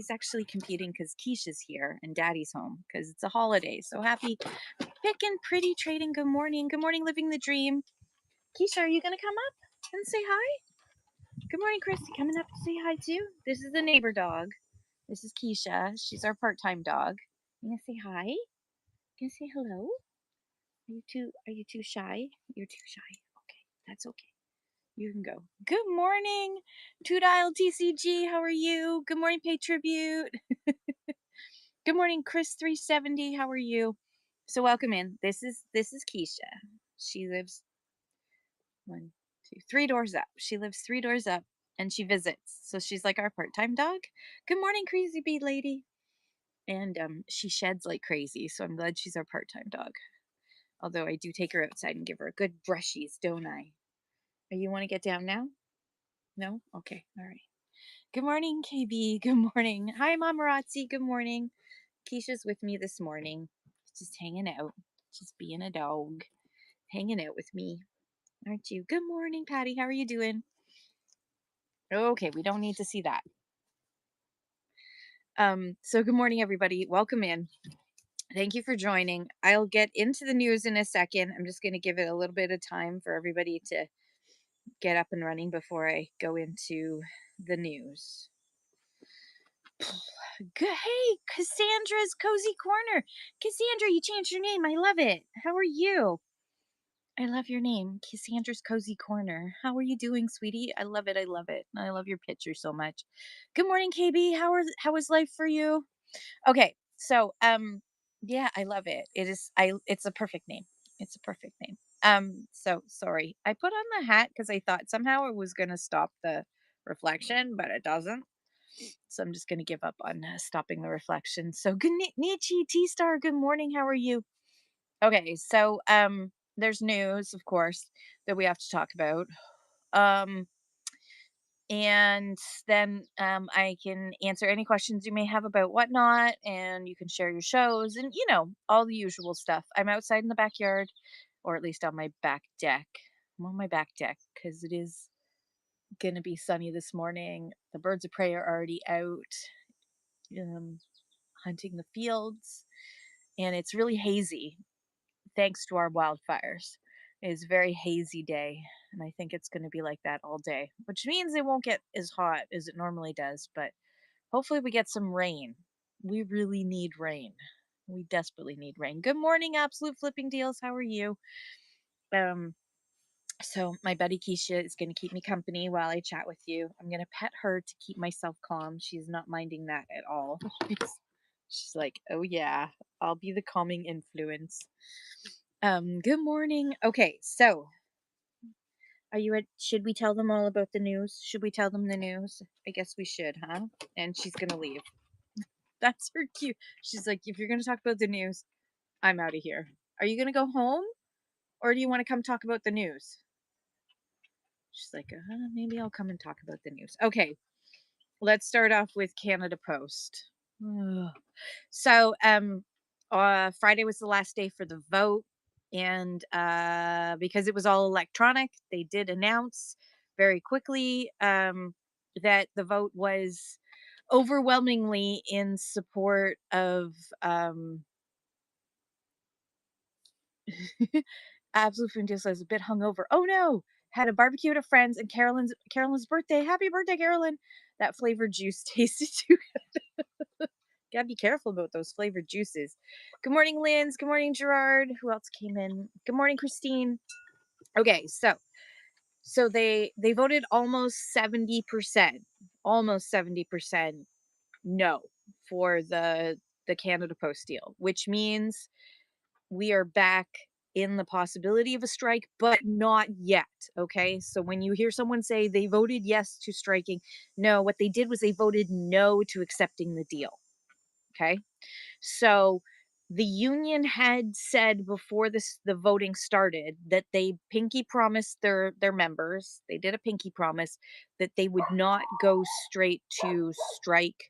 She's actually competing because Keisha's here and Daddy's home because it's a holiday. So happy picking, pretty trading. Good morning. Good morning, living the dream. Keisha, are you gonna come up and say hi? Good morning, Christy. Coming up to say hi too. This is the neighbor dog. This is Keisha. She's our part-time dog. You gonna say hi? You gonna say hello? Are you too shy? You're too shy. Okay, that's okay. You can go. Good morning, Two Dial TCG. How are you? Good morning, Pay Tribute. Good morning, Chris 370. How are you? So welcome in. This is Keisha. She lives one, two, three doors up. She lives three doors up and she visits. So she's like our part-time dog. Good morning, Crazy Bee Lady. And she sheds like crazy. So I'm glad she's our part-time dog. Although I do take her outside and give her a good brushies, don't I? You want to get down now? No? Okay. All right. Good morning, KB. Good morning. Hi, Mamarazzi. Good morning. Keisha's with me this morning. Just hanging out. Just being a dog. Hanging out with me. Aren't you? Good morning, Patty. How are you doing? Okay, we don't need to see that. So good morning, everybody. Welcome in. Thank you for joining. I'll get into the news in a second. I'm just going to give it a little bit of time for everybody to get up and running before I go into the news. Good. Hey, Cassandra's Cozy Corner. Cassandra, you changed your name. I love it. How are you? I love your name, Cassandra's Cozy Corner. How are you doing, sweetie? I love it. I love it. I love your picture so much. Good morning, KB. How is life for you? Okay, so yeah, I love it. It's a perfect name. It's a perfect name. So sorry. I put on the hat because I thought somehow it was gonna stop the reflection, but it doesn't. So I'm just gonna give up on stopping the reflection. So good Nietzsche T Star, good morning. How are you? Okay, so there's news, of course, that we have to talk about. Um and then I can answer any questions you may have about whatnot, and you can share your shows and all the usual stuff. I'm outside in the backyard, or at least on my back deck. I'm on my back deck because it is gonna be sunny this morning. The birds of prey are already out um, hunting the fields, and it's really hazy thanks to our wildfires. It's a very hazy day, and I think it's going to be like that all day, which means it won't get as hot as it normally does, but hopefully we get some rain. We really need rain. We desperately need rain. Good morning, Absolute Flipping Deals. How are you? Um, so my buddy Keisha is going to keep me company while I chat with you. I'm going to pet her to keep myself calm. She's not minding that at all. She's like, "Oh yeah, I'll be the calming influence." Good morning. Okay, so are you ready? Should we tell them all about the news? Should we tell them the news? I guess we should, huh? And she's gonna leave. That's her cue. She's like, if you're gonna talk about the news, I'm out of here. Are you gonna go home, or do you want to come talk about the news? She's like, maybe I'll come and talk about the news. Okay, let's start off with Canada Post. Ugh. So, Friday was the last day for the vote, and because it was all electronic, they did announce very quickly that the vote was overwhelmingly in support of Absolute Food Deal says a bit hungover. Oh no! Had a barbecue at a friend's and Carolyn's birthday. Happy birthday, Carolyn! That flavored juice tasted too. Gotta be careful about those flavored juices. Good morning, Linz. Good morning, Gerard. Who else came in? Good morning, Christine. Okay, so they voted almost 70%, almost 70% no for the Canada Post deal, which means we are back in the possibility of a strike, but not yet. Okay, so when you hear someone say they voted yes to striking, no, what they did was they voted no to accepting the deal. Okay. So the union had said before the voting started that they pinky promised their members, they did a pinky promise that they would not go straight to strike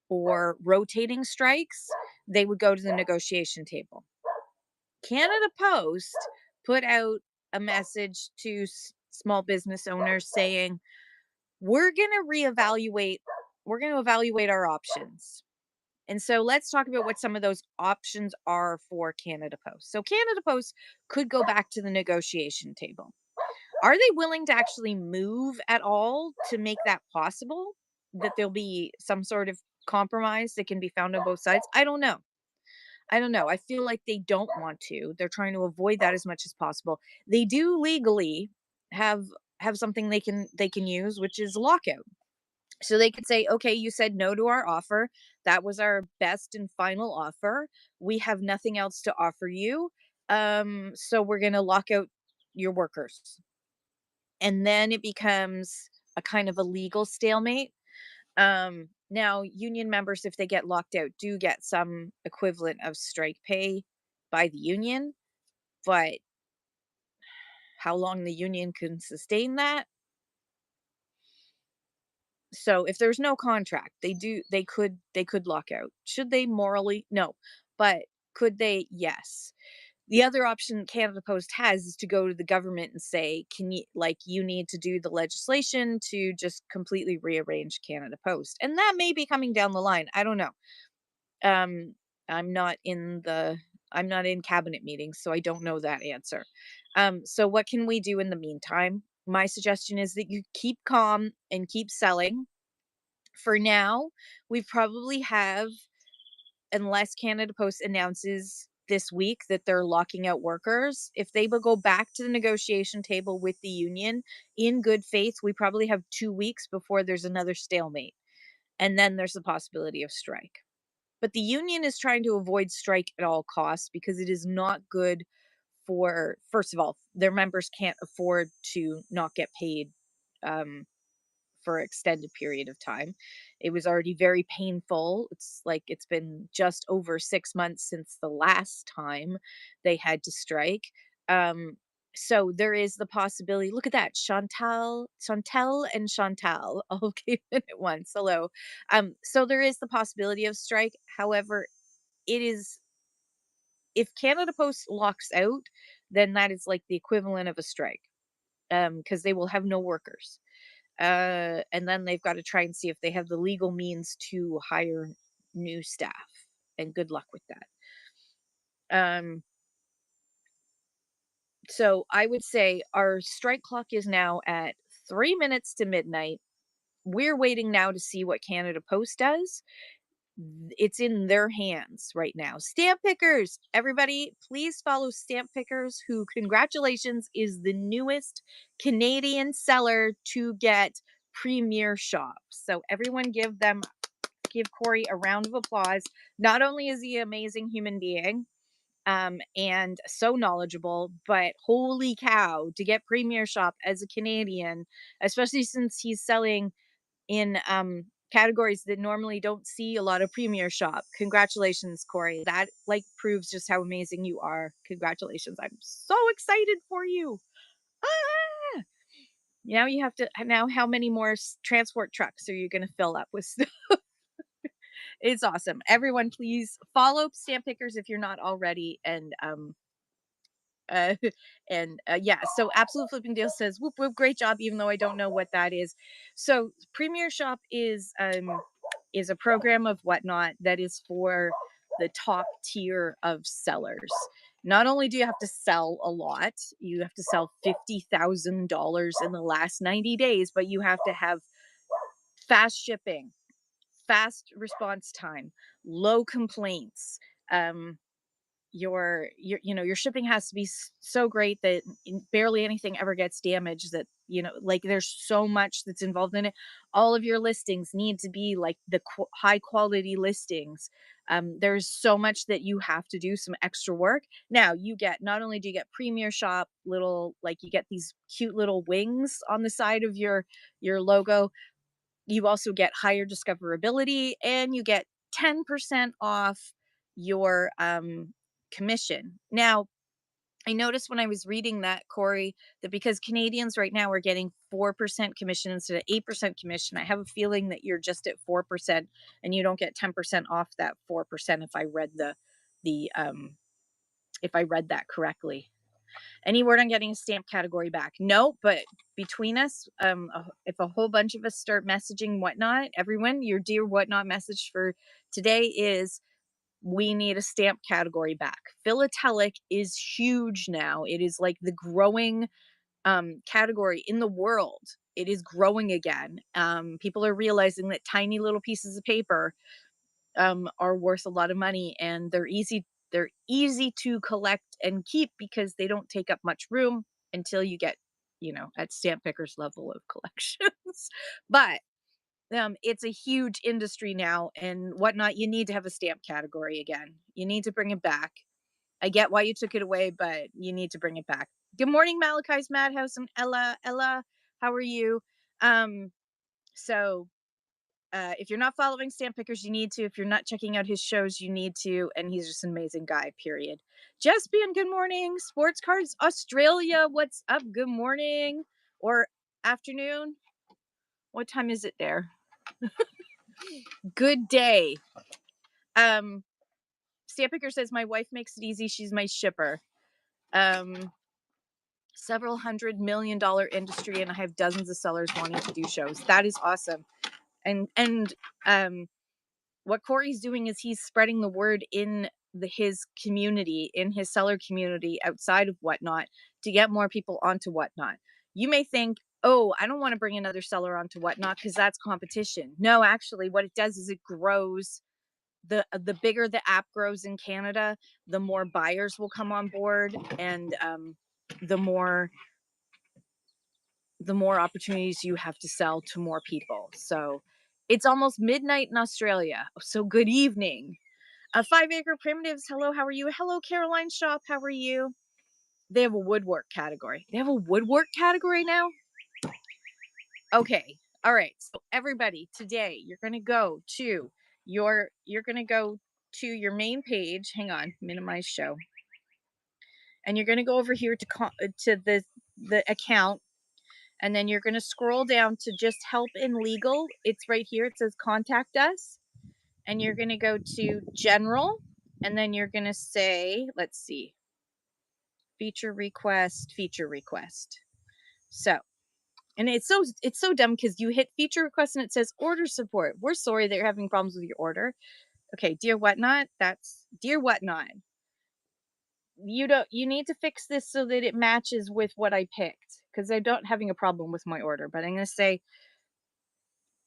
or rotating strikes. They would go to the negotiation table. Canada Post put out a message to small business owners saying, we're going to reevaluate we're going to evaluate our options. And so let's talk about what some of those options are for Canada Post. So Canada Post could go back to the negotiation table. Are they willing to actually move at all to make that possible? That there'll be some sort of compromise that can be found on both sides? I don't know. I don't know. I feel like they don't want to. They're trying to avoid that as much as possible. They do legally have something they can use, which is lockout. So they could say, "Okay, you said no to our offer. That was our best and final offer. We have nothing else to offer you. So we're going to lock out your workers." And then it becomes a kind of a legal stalemate. Now union members, if they get locked out, do get some equivalent of strike pay by the union, but how long the union can sustain that. So if there's no contract, they could lock out. Should they morally? No. But could they? Yes. The other option Canada Post has is to go to the government and say, "Can you, like, you need to do the legislation to just completely rearrange Canada Post." And that may be coming down the line. I don't know. Um, I'm not in the I'm not in cabinet meetings, so I don't know that answer. So what can we do in the meantime? My suggestion is that you keep calm and keep selling. For now, we probably have, unless Canada Post announces this week that they're locking out workers, if they will go back to the negotiation table with the union in good faith, we probably have 2 weeks before there's another stalemate. And then there's the possibility of strike. But the union is trying to avoid strike at all costs because it is not good for, first of all, their members can't afford to not get paid um, for an extended period of time. It was already very painful. It's like it's been just over 6 months since the last time they had to strike. Um, so there is the possibility. Look at that, Chantel, and Chantal all came in at once. Hello. So there is the possibility of strike. However, it is, if Canada Post locks out, then that is like the equivalent of a strike. Because they will have no workers. And then they've got to try and see if they have the legal means to hire new staff. And good luck with that. Um, so I would say our strike clock is now at 3 minutes to midnight. We're waiting now to see what Canada Post does. It's in their hands right now. Stamp Pickers, everybody, please follow Stamp Pickers, who, congratulations, is the newest Canadian seller to get Premier Shop. So everyone give Corey a round of applause. Not only is he an amazing human being, and so knowledgeable, but holy cow, to get Premier Shop as a Canadian, especially since he's selling in categories that normally don't see a lot of Premier Shop. Congratulations, Corey. That, like, proves just how amazing you are. Congratulations. I'm so excited for you. Ah! Now you have to, now how many more transport trucks are you going to fill up with stuff? It's awesome. Everyone, please follow Stamp Pickers if you're not already. Uh, yeah, so Absolute Flipping Deal says, "Whoop whoop, great job," even though I don't know what that is. So Premier Shop is a program of Whatnot that is for the top tier of sellers. Not only do you have to sell a lot, you have to sell $50,000 in the last 90 days, but you have to have fast shipping, fast response time, low complaints. Um, your shipping has to be so great that barely anything ever gets damaged, that like, there's so much that's involved in it. All of your listings need to be like the high quality listings. There's so much that you have to do, some extra work. Now you get, not only do you get Premier Shop little, like, you get these cute little wings on the side of your logo, you also get higher discoverability, and you get 10% off your commission. Now, I noticed when I was reading that, Corey, that because Canadians right now are getting 4% commission instead of 8% commission, I have a feeling that you're just at 4% and you don't get 10% off that 4%, if I read the if I read that correctly. Any word on getting a stamp category back? No, but between us, if a whole bunch of us start messaging whatnot, everyone, your dear whatnot message for today is we need a stamp category back. Philatelic is huge now. It is like the growing category in the world. It is growing again. People are realizing that tiny little pieces of paper are worth a lot of money, and they're easy to collect and keep because they don't take up much room until you get, at stamp pickers level of collections. But it's a huge industry now and whatnot. You need to have a stamp category again. You need to bring it back. I get why you took it away, but you need to bring it back. Good morning, Malachi's Madhouse and Ella. Ella, how are you? Um, so if you're not following Stamp Pickers, you need to. If you're not checking out his shows, you need to. And he's just an amazing guy, period. Jespian, good morning. Sports Cards Australia, what's up? Good morning or afternoon. What time is it there? Good day. Stamp Picker says, my wife makes it easy. She's my shipper. Several $100 million industry, and I have dozens of sellers wanting to do shows. That is awesome. And what Corey's doing is he's spreading the word in his community, in his seller community outside of Whatnot, to get more people onto Whatnot. You may think, oh, I don't want to bring another seller onto Whatnot because that's competition. No, actually, what it does is it grows. The bigger the app grows in Canada, the more buyers will come on board, and the more opportunities you have to sell to more people. So it's almost midnight in Australia. So good evening. 5 Acre Primitives, hello, how are you? Hello, Caroline Shop, how are you? They have a woodwork category. They have a woodwork category now? Okay. All right. So everybody, today you're going to go to your main page. Hang on, minimize show. And you're going to go over here to the account, and then you're going to scroll down to just help in legal. It's right here. It says contact us. And you're going to go to general, and then you're going to say, let's see, feature request. So, and it's so dumb because you hit feature request and it says order support. We're sorry that you're having problems with your order. Okay, dear whatnot, that's dear whatnot. You need to fix this so that it matches with what I picked, because I don't having a problem with my order. But I'm going to say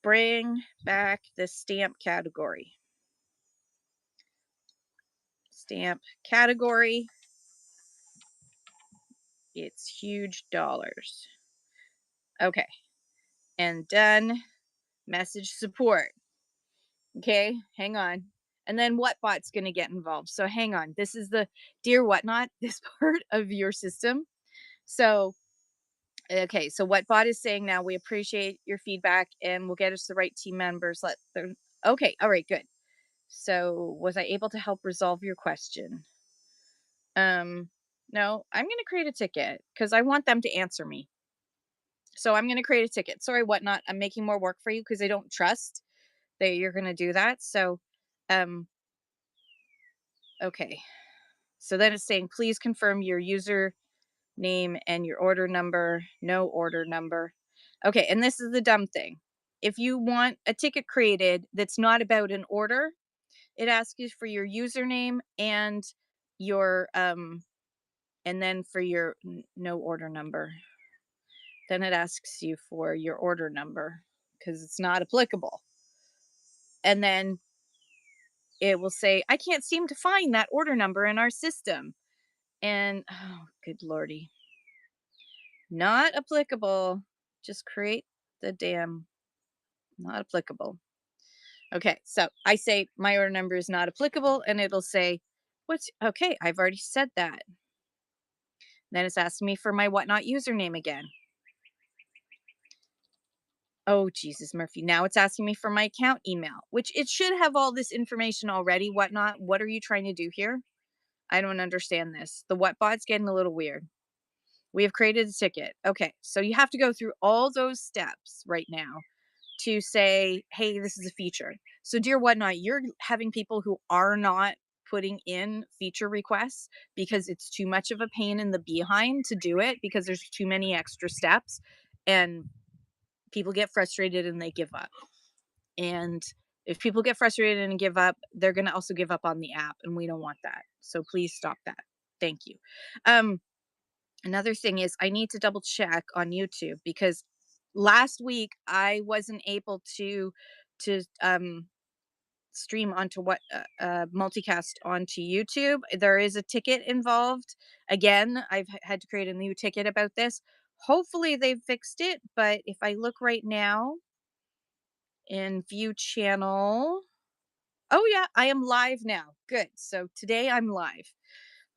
bring back the stamp category. Stamp category. It's huge dollars. Okay. And done. Message support. Okay, hang on. And then Whatbot's going to get involved. So hang on. This is the dear whatnot, this part of your system. So, okay, so Whatbot is saying now, we appreciate your feedback and we'll get us the right team members. Okay, all right, good. So was I able to help resolve your question? No, I'm going to create a ticket because I want them to answer me. So I'm going to create a ticket. Sorry, Whatnot. I'm making more work for you because I don't trust that you're going to do that. So, okay. So then it's saying, please confirm your user name and your order number. No order number. Okay. And this is the dumb thing. If you want a ticket created that's not about an order, it asks you for your username and your, and then for your no order number. Then it asks you for your order number because it's not applicable. And then it will say, I can't seem to find that order number in our system. And oh, good lordy. Not applicable. Just create the damn not applicable. Okay, so I say my order number is not applicable, and it'll say, what's okay, I've already said that. Then it's asking me for my whatnot username again. Oh, Jesus, Murphy. Now it's asking me for my account email, which it should have all this information already. Whatnot. What are you trying to do here? I don't understand this. The Whatbot's getting a little weird. We have created a ticket. Okay, so you have to go through all those steps right now to say, hey, this is a feature. So, dear Whatnot, you're having people who are not putting in feature requests because it's too much of a pain in the behind to do it because there's too many extra steps and people get frustrated and they give up. And if people get frustrated and give up, they're going to also give up on the app and we don't want that. So please stop that. Thank you. Um Another thing is I need to double check on YouTube because last week I wasn't able to stream onto what multicast onto YouTube. There is a ticket involved. Again, had to create a new ticket about this. Hopefully they've fixed it, but if I look right now in view channel, oh yeah, I am live now. Good. So today I'm live.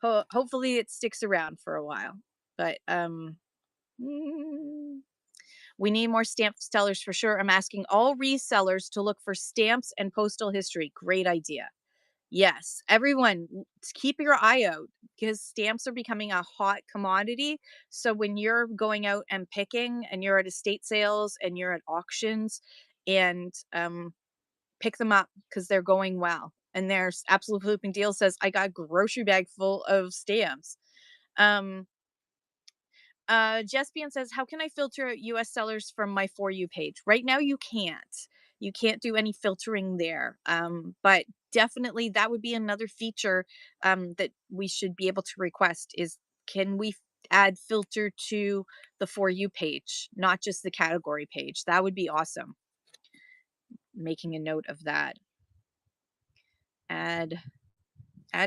Hopefully it sticks around for a while. But mm, we need more stamp sellers for sure. I'm asking all resellers to look for stamps and postal history. Great idea. Yes, everyone, keep your eye out because stamps are becoming a hot commodity. So when you're going out and picking and you're at estate sales and you're at auctions and pick them up because they're going well. And there's Absolute Flipping Deal says, I got a grocery bag full of stamps. Um, Jespian says, how can I filter US sellers from my For You page? Right now, you can't. You can't do any filtering there. But definitely that would be another feature that we should be able to request is can we add filter to the For You page, not just the category page? That would be awesome. Making a note of that. Add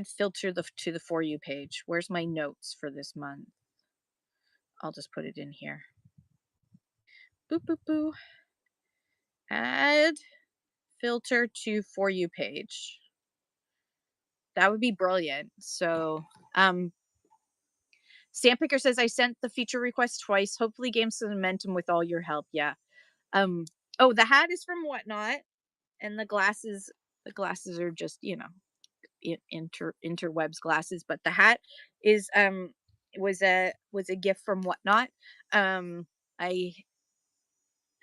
filter to the For You page. Where's my notes for this month? I'll just put it in here. Boop, boop, boo. Add filter to For You page. That would be brilliant. So, Stamp Picker says I sent the feature request twice. Hopefully gain some momentum with all your help. Yeah. Um, oh, the hat is from Whatnot, and the glasses are just, interwebs glasses, but the hat is was a gift from Whatnot. Um, I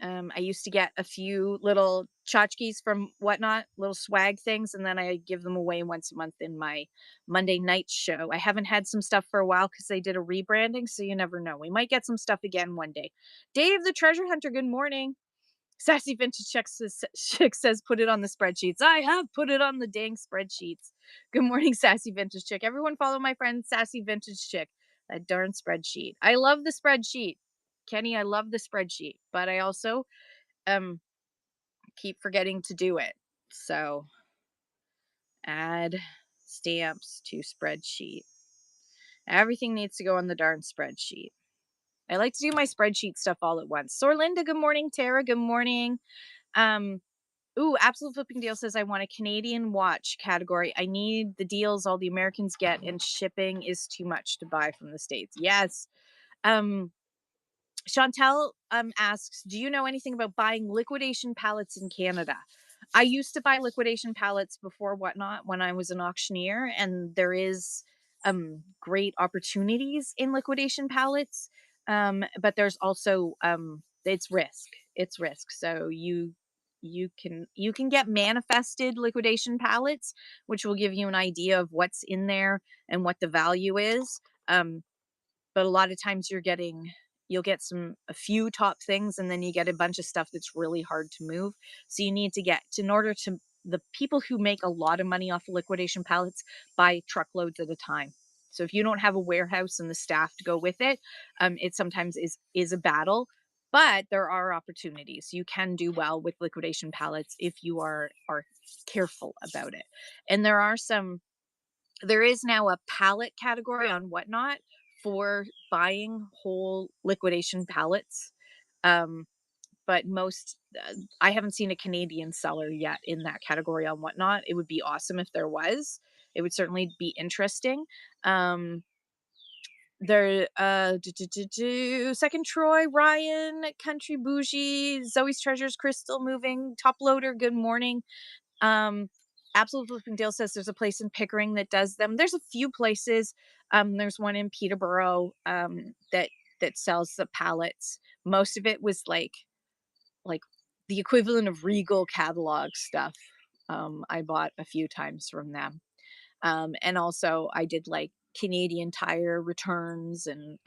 I used to get a few little tchotchkes from Whatnot, little swag things, and then I give them away once a month in my Monday night show. I haven't had some stuff for a while because they did a rebranding, so you never know. We might get some stuff again one day. Dave the Treasure Hunter, good morning. Sassy Vintage Chick says, put it on the spreadsheets. I have put it on the dang spreadsheets. Good morning, Sassy Vintage Chick. Everyone follow my friend Sassy Vintage Chick. That darn spreadsheet. I love the spreadsheet. Kenny, I love the spreadsheet, but I also um keep forgetting to do it. So add stamps to spreadsheet. Everything needs to go on the darn spreadsheet. I like to do my spreadsheet stuff all at once. So Linda, good morning. Tara, good morning. Um, Absolute Flipping Deal says I want a Canadian watch category. I need the deals all the Americans get, and shipping is too much to buy from the States. Yes. Um, Chantel asks, do you know anything about buying liquidation pallets in Canada? I used to buy liquidation pallets before Whatnot when I was an auctioneer, and there is great opportunities in liquidation pallets. But there's also it's risk. It's risk. So you can get manifested liquidation pallets, which will give you an idea of what's in there and what the value is. But a lot of times you'll get a few top things and then you get a bunch of stuff that's really hard to move. So you need to in order to the people who make a lot of money off of liquidation pallets buy truckloads at a time. So if you don't have a warehouse and the staff to go with it, it sometimes is a battle. But there are opportunities. You can do well with liquidation pallets if you are careful about it. And there is now a pallet category on Whatnot for buying whole liquidation pallets. Um, but I haven't seen a Canadian seller yet in that category on Whatnot. It would be awesome if there was. It would certainly be interesting. There, Second Troy, Ryan, Country Bougie, Zoe's Treasures, Crystal Moving, Top Loader. Good morning. Um, Absolute Flipping Dale says there's a place in Pickering that does them. There's a few places. There's one in Peterborough that sells the pallets. Most of it was like the equivalent of Regal catalog stuff. I bought a few times from them. And also I did like Canadian Tire returns and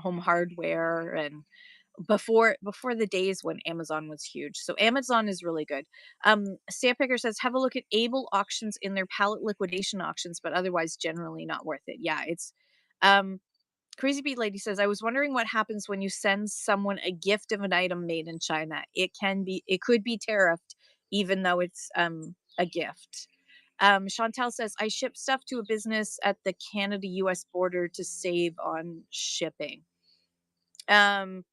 home hardware and before the days when Amazon was huge. So Amazon is really good. Sandpicker says have a look at Able auctions in their pallet liquidation auctions, but otherwise generally not worth it. Yeah, it's um Crazy Beat Lady says, I was wondering what happens when you send someone a gift of an item made in China. It could be tariffed, even though it's a gift. Chantel says, I ship stuff to a business at the Canada US border to save on shipping. Um,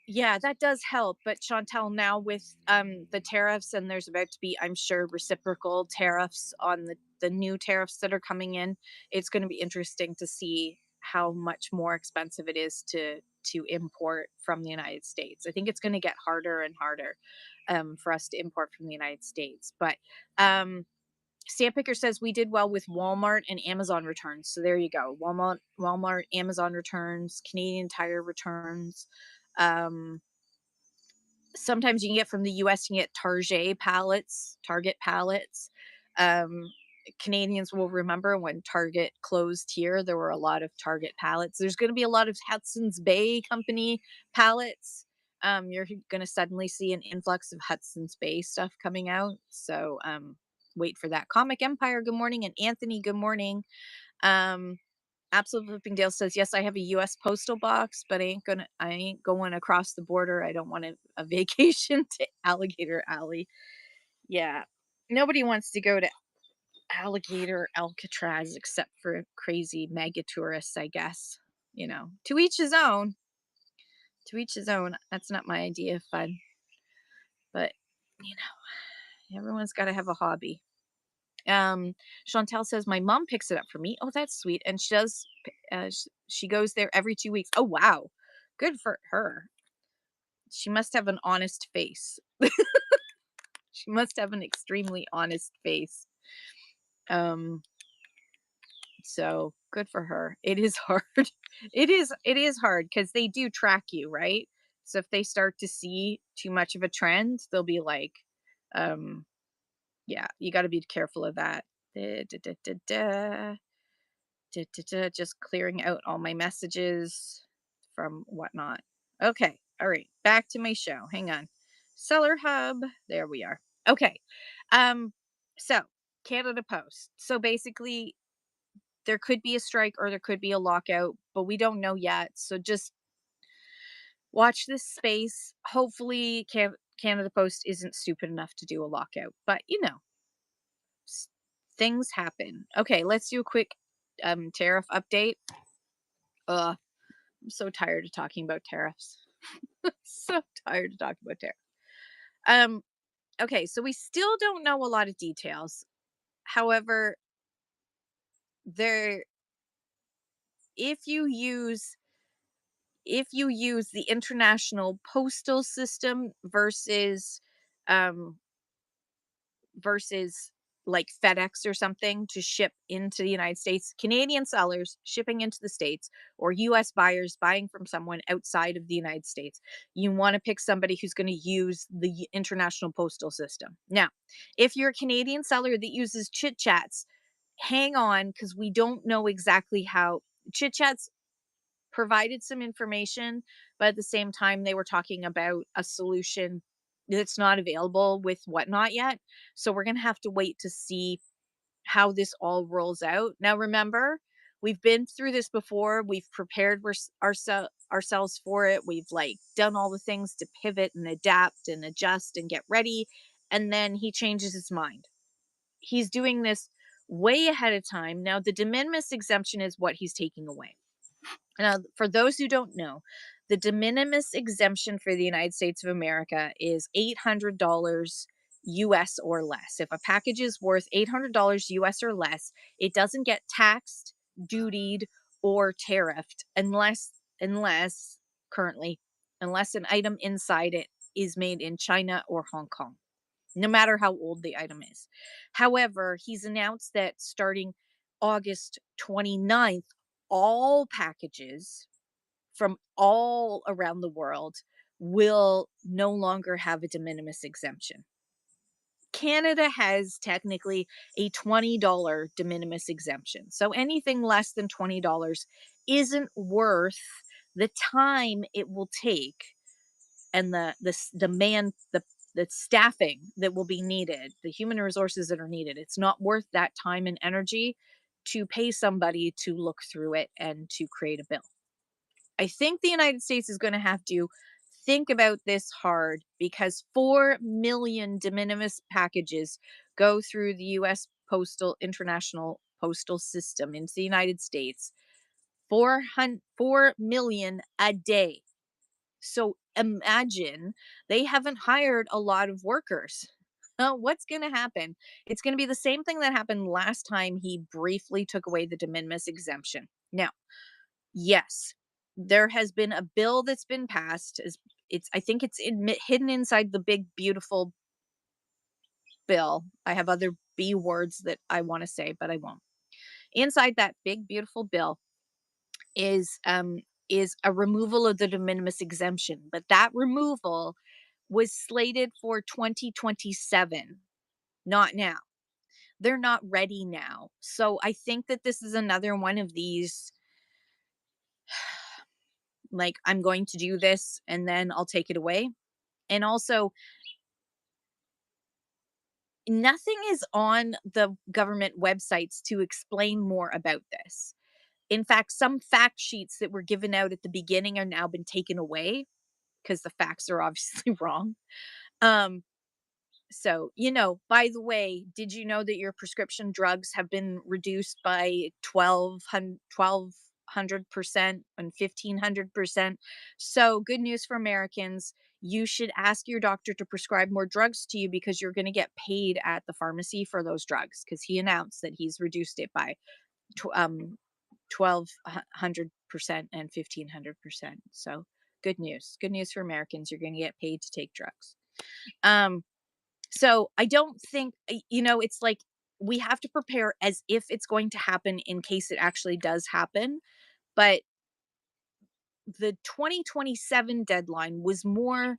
yeah, that does help, but Chantel, now with, the tariffs and there's about to be, I'm sure, reciprocal tariffs on the new tariffs that are coming in, it's gonna be interesting to see how much more expensive it is to import from the United States. I think it's gonna get harder and harder, for us to import from the United States, but, Sandpicker says we did well with Walmart and Amazon returns, so there you go. Walmart, Amazon returns, Canadian Tire returns, um sometimes you can get from the US, you can get Target pallets. Um, Canadians will remember when Target closed here, there were a lot of Target pallets. There's going to be a lot of Hudson's Bay Company pallets. You're going to suddenly see an influx of Hudson's Bay stuff coming out. So wait for that. Comic Empire, good morning. And Anthony, good morning. Um, Absolute Flipping Dale says, "Yes, I have a US postal box, but I ain't going across the border. I don't want a vacation to Alligator Alley." Yeah. Nobody wants to go to Alligator Alcatraz except for crazy mega tourists, I guess. To each his own. To each his own. That's not my idea of fun, but everyone's got to have a hobby. Chantel says my mom picks it up for me. Oh, that's sweet. And she goes there every 2 weeks. Oh, wow. Good for her. She must have an honest face. She must have an extremely honest face. Um, so good for her. It is hard. It is hard because they do track you, right? So if they start to see too much of a trend, they'll be like, um, yeah, you got to be careful of that. Da, da, da, da, da. Just clearing out all my messages from whatnot. Okay. All right. Back to my show. Hang on. Seller Hub. There we are. Okay. Um, so Canada Post. So basically there could be a strike or there could be a lockout, but we don't know yet. So just watch this space. Hopefully Canada Post isn't stupid enough to do a lockout, but s- things happen. Okay, let's do a quick tariff update. Ugh, I'm so tired of talking about tariffs. So tired of talking about tariffs. Um, okay, so we still don't know a lot of details. However, there if you use the international postal system um versus like FedEx or something to ship into the United States, Canadian sellers shipping into the States or US buyers buying from someone outside of the United States. You want to pick somebody who's going to use the international postal system. Now, if you're a Canadian seller that uses Chit Chats, hang on because we don't know exactly how Chit Chats provided some information, but at the same time, they were talking about a solution that's not available with Whatnot yet. So we're going to have to wait to see how this all rolls out. Now, remember, we've been through this before. We've prepared ourselves for it. We've like done all the things to pivot and adapt and adjust and get ready. And then he changes his mind. He's doing this way ahead of time. Now, the de minimis exemption is what he's taking away. Now, for those who don't know, the de minimis exemption for the United States of America is $800 US or less. If a package is worth $800 US or less, it doesn't get taxed, dutied, or tariffed unless currently unless an item inside it is made in China or Hong Kong, no matter how old the item is. However, he's announced that starting August 29th, all packages from all around the world will no longer have a de minimis exemption. Canada has technically a $20 de minimis exemption. So anything less than $20 isn't worth the time it will take and the man the staffing that will be needed, the human resources that are needed. It's not worth that time and energy to pay somebody to look through it and to create a bill. I think the United States is going to have to think about this hard because 4 million de minimis packages go through the US postal international postal system into the United States. 4 million a day. So imagine they haven't hired a lot of workers. What's going to happen? It's going to be the same thing that happened last time he briefly took away the de minimis exemption. Now, yes, there has been a bill that's been passed. It's I think it's hidden inside the big beautiful bill. I have other B words that I want to say, but I won't. Inside that big beautiful bill is um is a removal of the de minimis exemption, but that removal was slated for 2027, not now. They're not ready now. So I think that this is another one of these, like, I'm going to do this and then I'll take it away. And also, nothing is on the government websites to explain more about this. In fact, some fact sheets that were given out at the beginning are now been taken away because the facts are obviously wrong. Um, so, by the way, did you know that your prescription drugs have been reduced by 1,200% and 1,500%? So, good news for Americans. You should ask your doctor to prescribe more drugs to you because you're going to get paid at the pharmacy for those drugs because he announced that he's reduced it by 1,200% and 1,500%. So, good news. Good news for Americans. You're going to get paid to take drugs. Um, so I don't think, it's like we have to prepare as if it's going to happen in case it actually does happen. But the 2027 deadline was more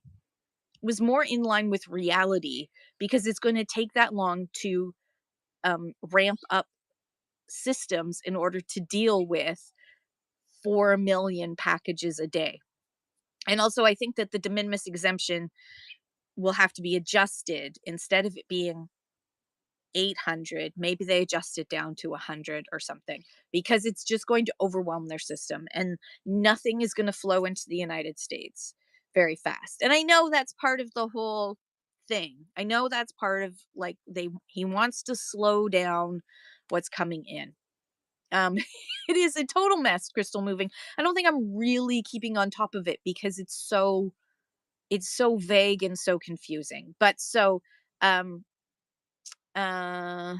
in line with reality because it's going to take that long to ramp up systems in order to deal with 4 million packages a day. And also, I think that the de minimis exemption will have to be adjusted instead of it being 800, maybe they adjust it down to 100 or something because it's just going to overwhelm their system and nothing is going to flow into the United States very fast. And I know that's part of the whole thing. I know that's part of, like, he wants to slow down what's coming in. Um it is a total mess, crystal moving. I don't think I'm really keeping on top of it because it's so vague and so confusing. But so um uh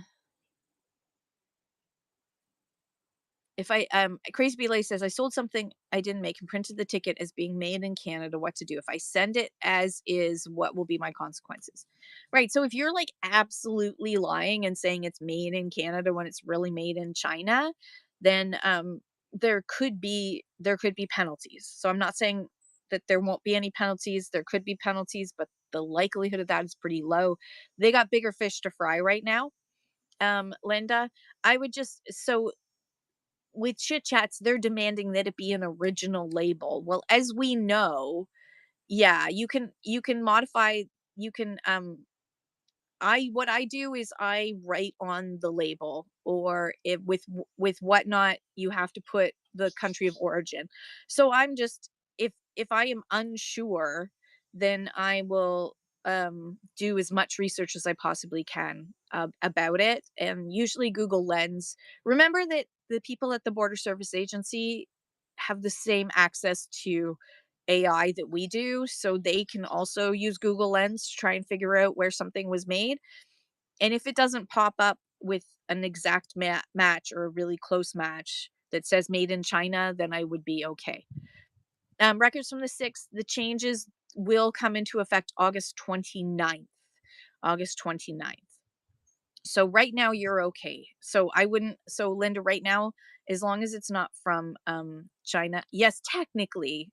if I Crazy Belay says I sold something I didn't make and printed the ticket as being made in Canada, what to do? If I send it as is, what will be my consequences? Right. So if you're like absolutely lying and saying it's made in Canada when it's really made in China, then there could be penalties. So I'm not saying that there won't be any penalties. There could be penalties, but the likelihood of that is pretty low. They got bigger fish to fry right now. Linda, I would just so with Chit Chats, they're demanding that it be an original label. Well, as we know, yeah, you can modify, you can I what I do is I write on the label, or if with whatnot, you have to put the country of origin. So I'm just, if I am unsure, then I will do as much research as I possibly can about it, and usually Google Lens. Remember that the people at the Border Service Agency have the same access to AI that we do, so they can also use Google Lens to try and figure out where something was made. And if it doesn't pop up with an exact match or a really close match that says made in China, then I would be okay. Records from the 6th, the changes will come into effect August 29th. August 29th. So right now you're okay. So I wouldn't, so Linda, right now, as long as it's not from China, yes, technically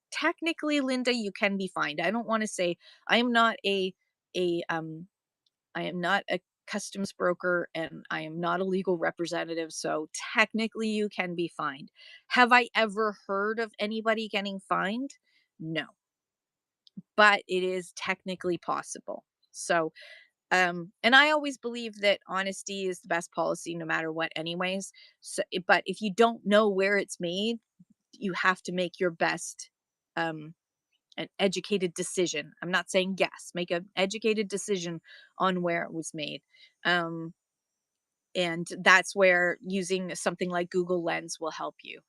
Linda, you can be fined. I don't want to say, I am not a I am not a customs broker and I am not a legal representative, so technically you can be fined. Have I ever heard of anybody getting fined? No, but it is technically possible. So, and I always believe that honesty is the best policy no matter what, anyways. So, but if you don't know where it's made, you have to make your best, um, an educated decision. I'm not saying guess, make an educated decision on where it was made. Um, and that's where using something like Google Lens will help you.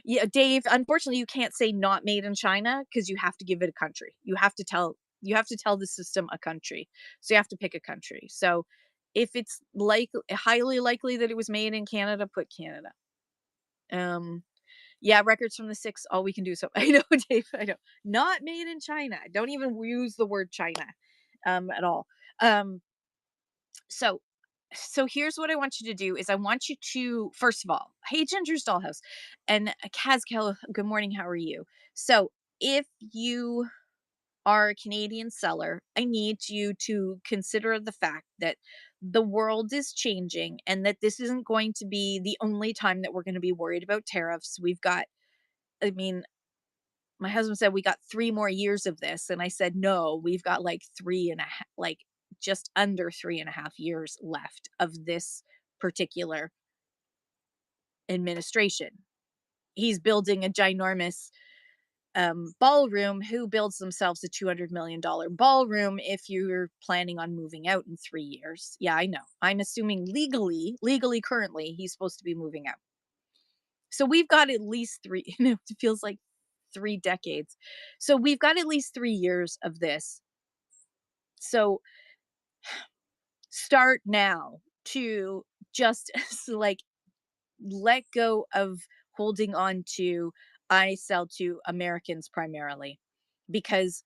Yeah, Dave, unfortunately, you can't say not made in China because you have to give it a country. You have to tell the system a country. So you have to pick a country. So if it's like highly likely that it was made in Canada, put Canada. Um, yeah, records from the six, all we can do. So I know, Dave, I know. Not made in China. Don't even use the word China at all. Um, so so here's what I want you to do is I want you to first of all, hey Ginger's Dollhouse and Kazkel, good morning, how are you? So if you are a Canadian seller, I need you to consider the fact that the world is changing and that this isn't going to be the only time that we're going to be worried about tariffs. We've got, I mean, my husband said we got 3 more years of this, and I said, "No, we've got, like, 3 and a half, like, just under 3.5 years left of this particular administration." He's building a ginormous, ballroom. Who builds themselves a $200 million ballroom if you're planning on moving out in 3 years? Yeah, I know. I'm assuming legally currently, he's supposed to be moving out. So we've got at least 3 it feels like 3 decades. So we've got at least 3 years of this. So start now to just like let go of holding on to I sell to Americans primarily because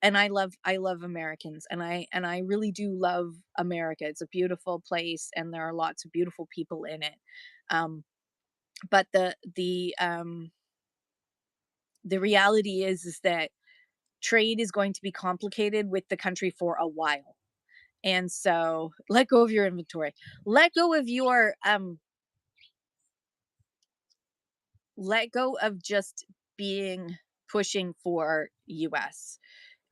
and I love Americans and I really do love America. It's a beautiful place and there are lots of beautiful people in it. Um but the reality is that trade is going to be complicated with the country for a while. And so let go of your inventory. Let go of your let go of just being pushing for US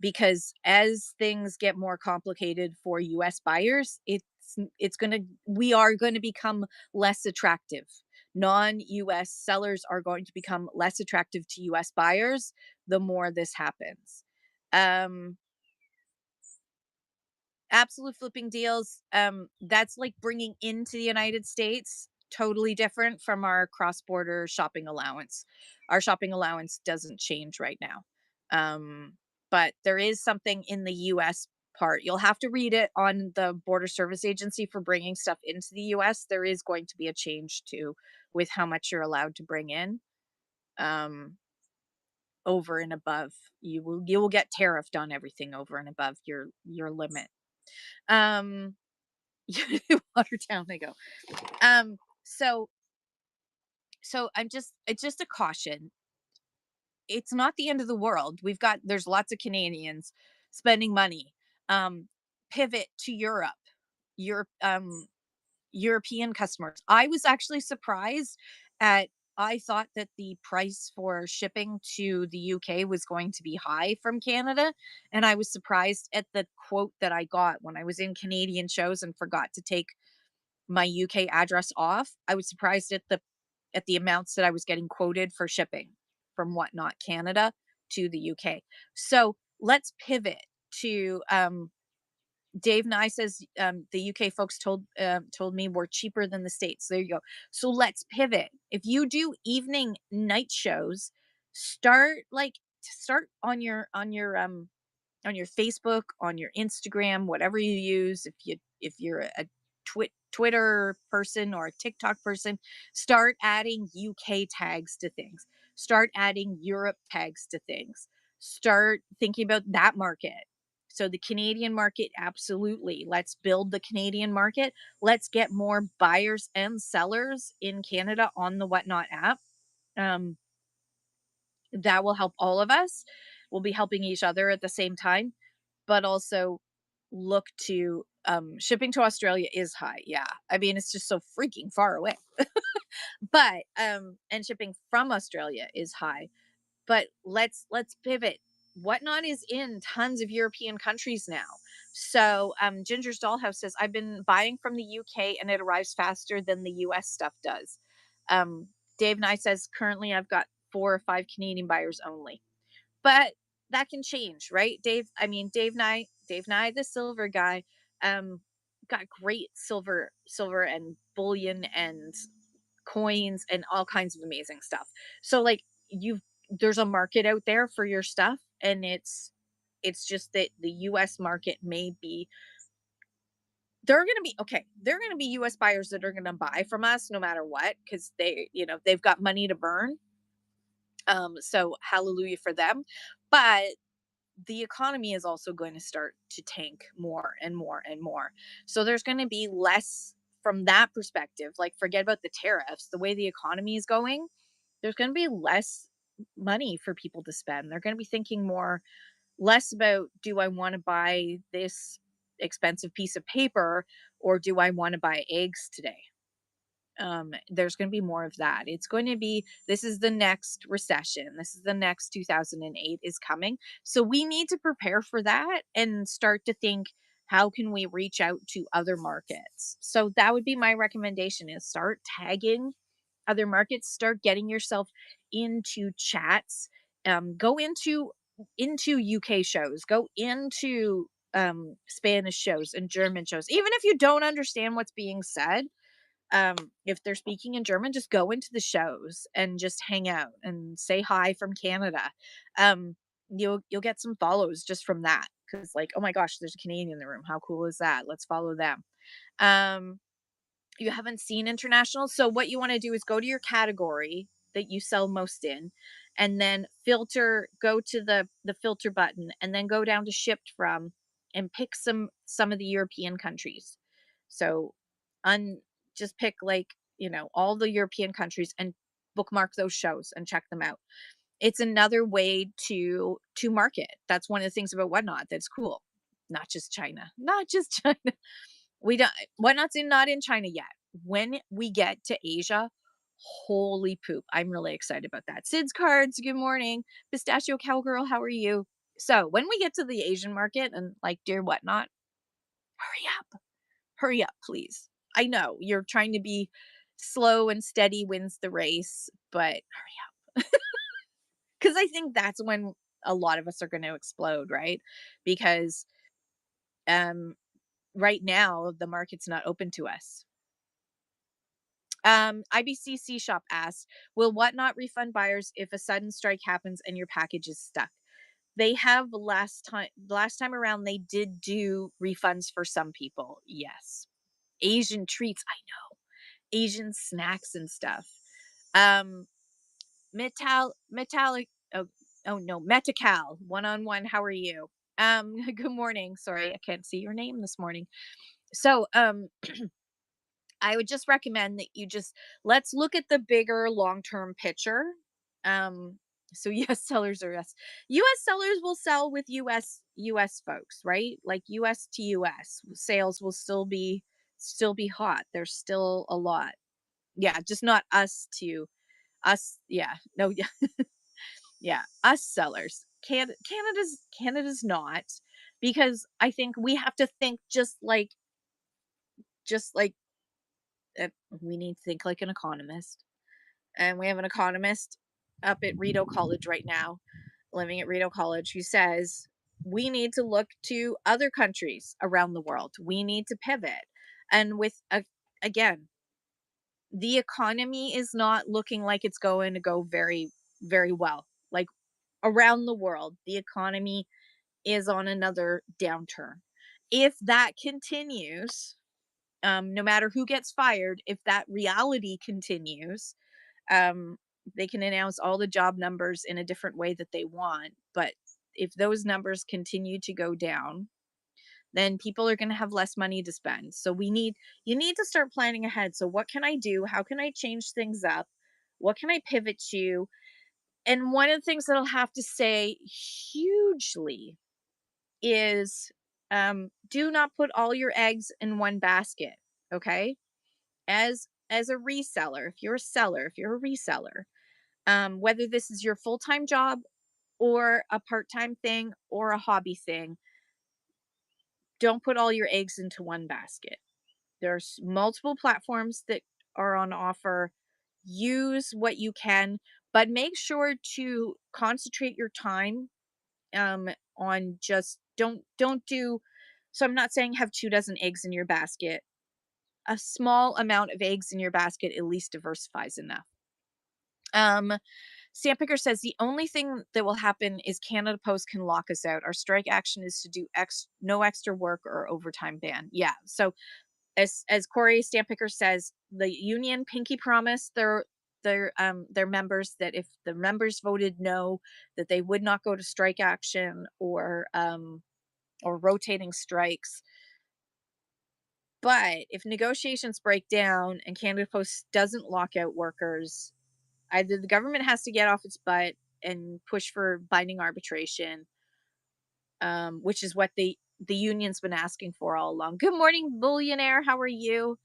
because as things get more complicated for US buyers, it's going to we are going to become less attractive. Non-US sellers are going to become less attractive to US buyers the more this happens. Um Absolute flipping deals, that's like bringing into the United States, totally different from our cross-border shopping allowance. Our shopping allowance doesn't change right now. But there is something in the US part. You'll have to read it on the Border Service Agency for bringing stuff into the US. There is going to be a change too with how much you're allowed to bring in, um, over and above. You will get tariffed on everything over and above your limit. Um Watertown they go. Um, so I'm just it's just a caution. It's not the end of the world. There's lots of Canadians spending money. Um, Pivot to Europe. Europe European customers. I was actually surprised at I thought that the price for shipping to the UK was going to be high from Canada, and I was surprised at the quote that I got when I was in Canadian shows and forgot to take my UK address off. I was surprised at the amounts that I was getting quoted for shipping from Whatnot Canada to the UK. So let's pivot to Dave Nye says the UK folks told me we're cheaper than the States. There you go. So let's pivot. If you do evening night shows, start on your Facebook, on your Instagram, whatever you use. If you're a Twitter person or a TikTok person, start adding UK tags to things. Start adding Europe tags to things. Start thinking about that market. So the Canadian market, absolutely. Let's build the Canadian market. Let's get more buyers and sellers in Canada on the Whatnot app. Um, that will help all of us. We'll be helping each other at the same time, but also look to Shipping to Australia is high. Yeah. I mean, it's just so freaking far away. But and shipping from Australia is high. But let's pivot. Whatnot is in tons of European countries now. So Ginger's Dollhouse says I've been buying from the UK and it arrives faster than the US stuff does. Um, Dave Nye says currently I've got 4 or 5 Canadian buyers only, but that can change, right? Dave, I mean Dave Nye, the silver guy, um, got great silver and bullion and coins and all kinds of amazing stuff. So like you've there's a market out there for your stuff, and it's just that the US market may be there are going to be okay, there are going to be US buyers that are going to buy from us no matter what cuz they, they've got money to burn. So hallelujah for them. But the economy is also going to start to tank more and more and more. So there's going to be less from that perspective. Like, forget about the tariffs, the way the economy is going, there's going to be less money for people to spend. They're going to be thinking less about, do I want to buy this expensive piece of paper or do I want to buy eggs today? There's going to be more of that. It's going to be, this is the next recession. This is the next 2008 is coming. So we need to prepare for that and start to think, how can we reach out to other markets? So that would be my recommendation, is start tagging other markets, start getting yourself into chats, go into UK shows, go into Spanish shows and German shows. Even if you don't understand what's being said, if they're speaking in German, just go into the shows and just hang out and say hi from Canada. You'll get some follows just from that, because like, oh my gosh, there's a Canadian in the room. How cool is that? Let's follow them. Um, you haven't seen international, so what you want to do is go to your category that you sell most in, and then go to the filter button, and then go down to shipped from, and pick some of the European countries. So un just pick, like, all the European countries, and bookmark those shows and check them out. It's another way to market. That's one of the things about Whatnot that's cool. Not just China, not just China. We don't Whatnot's not in China yet. When we get to Asia, holy poop, I'm really excited about that. Sid's Cards, good morning. Pistachio Cowgirl, how are you? So when we get to the Asian market and like dear Whatnot, hurry up, hurry up, please. I know you're trying to be slow and steady wins the race, but hurry up. Because I think that's when a lot of us are going to explode, right? Because um, right now the market's not open to us. IBCC Shop asks, will Whatnot refund buyers if a sudden strike happens and your package is stuck? They have last time around they did do refunds for some people. Yes. Asian treats, I know. Asian snacks and stuff. Um metallic oh no, Metacal, one on one. How are you? Good morning. Sorry, I can't see your name this morning. So I would just recommend that you just let's look at the bigger long-term picture. So US sellers are yes. US sellers will sell with US folks, right? Like US to US sales will still be hot. There's still a lot. Yeah, just not us to us. Yeah. No, yeah. Yeah, us sellers. Canada's not, because I think we have to think just like we need to think like an economist. And we have an economist up at Rideau College right now, living at Rideau College, who says we need to look to other countries around the world. We need to pivot. And again, the economy is not looking like it's going to go very, very well. Like around the world, the economy is on another downturn. If that continues, no matter who gets fired, if that reality continues, um, they can announce all the job numbers in a different way that they want. But if those numbers continue to go down, then people are going to have less money to spend. So you need to start planning ahead. So what can I do? How can I change things up? What can I pivot to? And one of the things that I'll have to say hugely is Do not put all your eggs in one basket, okay? As a reseller, if you're a seller, if you're a reseller, whether this is your full-time job or a part-time thing or a hobby thing, don't put all your eggs into one basket. There's multiple platforms that are on offer. Use what you can, but make sure to concentrate your time um on just don't do so I'm not saying have 2 dozen eggs in your basket. A small amount of eggs in your basket at least diversifies enough. Um Sandpicker says the only thing that will happen is Canada Post can lock us out. Our strike action is to do no extra work or overtime ban. Yeah. So as Corey Stampicker says, the union pinky promised their members that if the members voted no, that they would not go to strike action or rotating strikes. But if negotiations break down and Canada Post doesn't lock out workers, either the government has to get off its butt and push for binding arbitration, which is what the union's been asking for all along. Good morning, billionaire. How are you?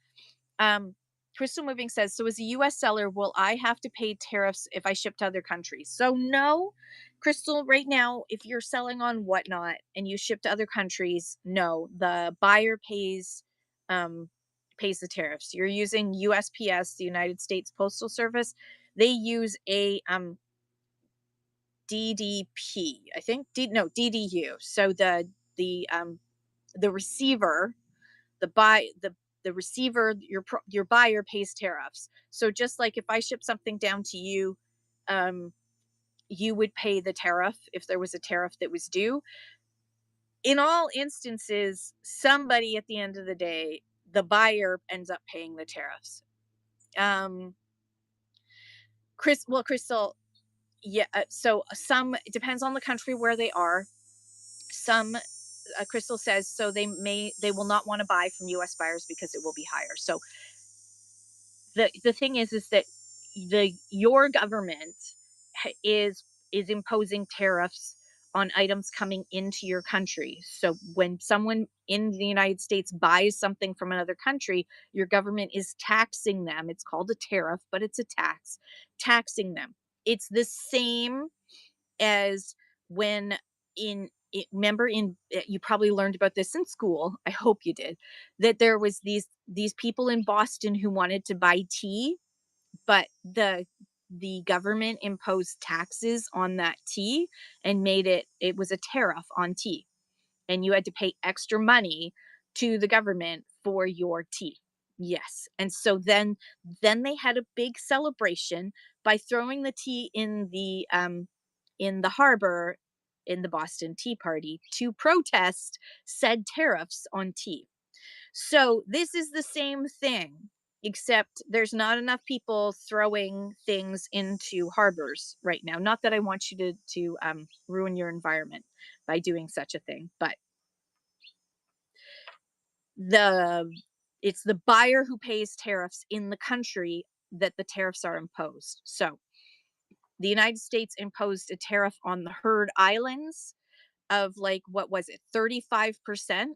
Um, Crystal Moving says, so as a US seller, will I have to pay tariffs if I ship to other countries? So no, Crystal, right now, if you're selling on Whatnot and you ship to other countries, no, the buyer um pays the tariffs. You're using USPS, the United States Postal Service. They use a DDP, I think. No, DDU. So the receiver, the receiver, your buyer pays tariffs. So just like if I ship something down to you, um you would pay the tariff if there was a tariff that was due. In all instances, somebody at the end of the day, the buyer ends up paying the tariffs. um Crystal, yeah, so some, it depends on the country where they are. Some Crystal says, so they will not want to buy from US buyers because it will be higher. So the thing is that the your government is imposing tariffs on items coming into your country. So when someone in the United States buys something from another country, your government is taxing them. It's called a tariff, but it's a tax, taxing them. It's the same as when remember you probably learned about this in school, I hope you did, that there was these people in Boston who wanted to buy tea, but the government imposed taxes on that tea and it was a tariff on tea, and you had to pay extra money to the government for your tea. Yes. And so then they had a big celebration by throwing the tea in the harbor in the Boston Tea Party to protest said tariffs on tea. So this is the same thing, except there's not enough people throwing things into harbors right now. Not that I want you to ruin your environment by doing such a thing, but the it's the buyer who pays tariffs in the country that the tariffs are imposed. So the United States imposed a tariff on the Heard Islands of, like, what was it, 35%.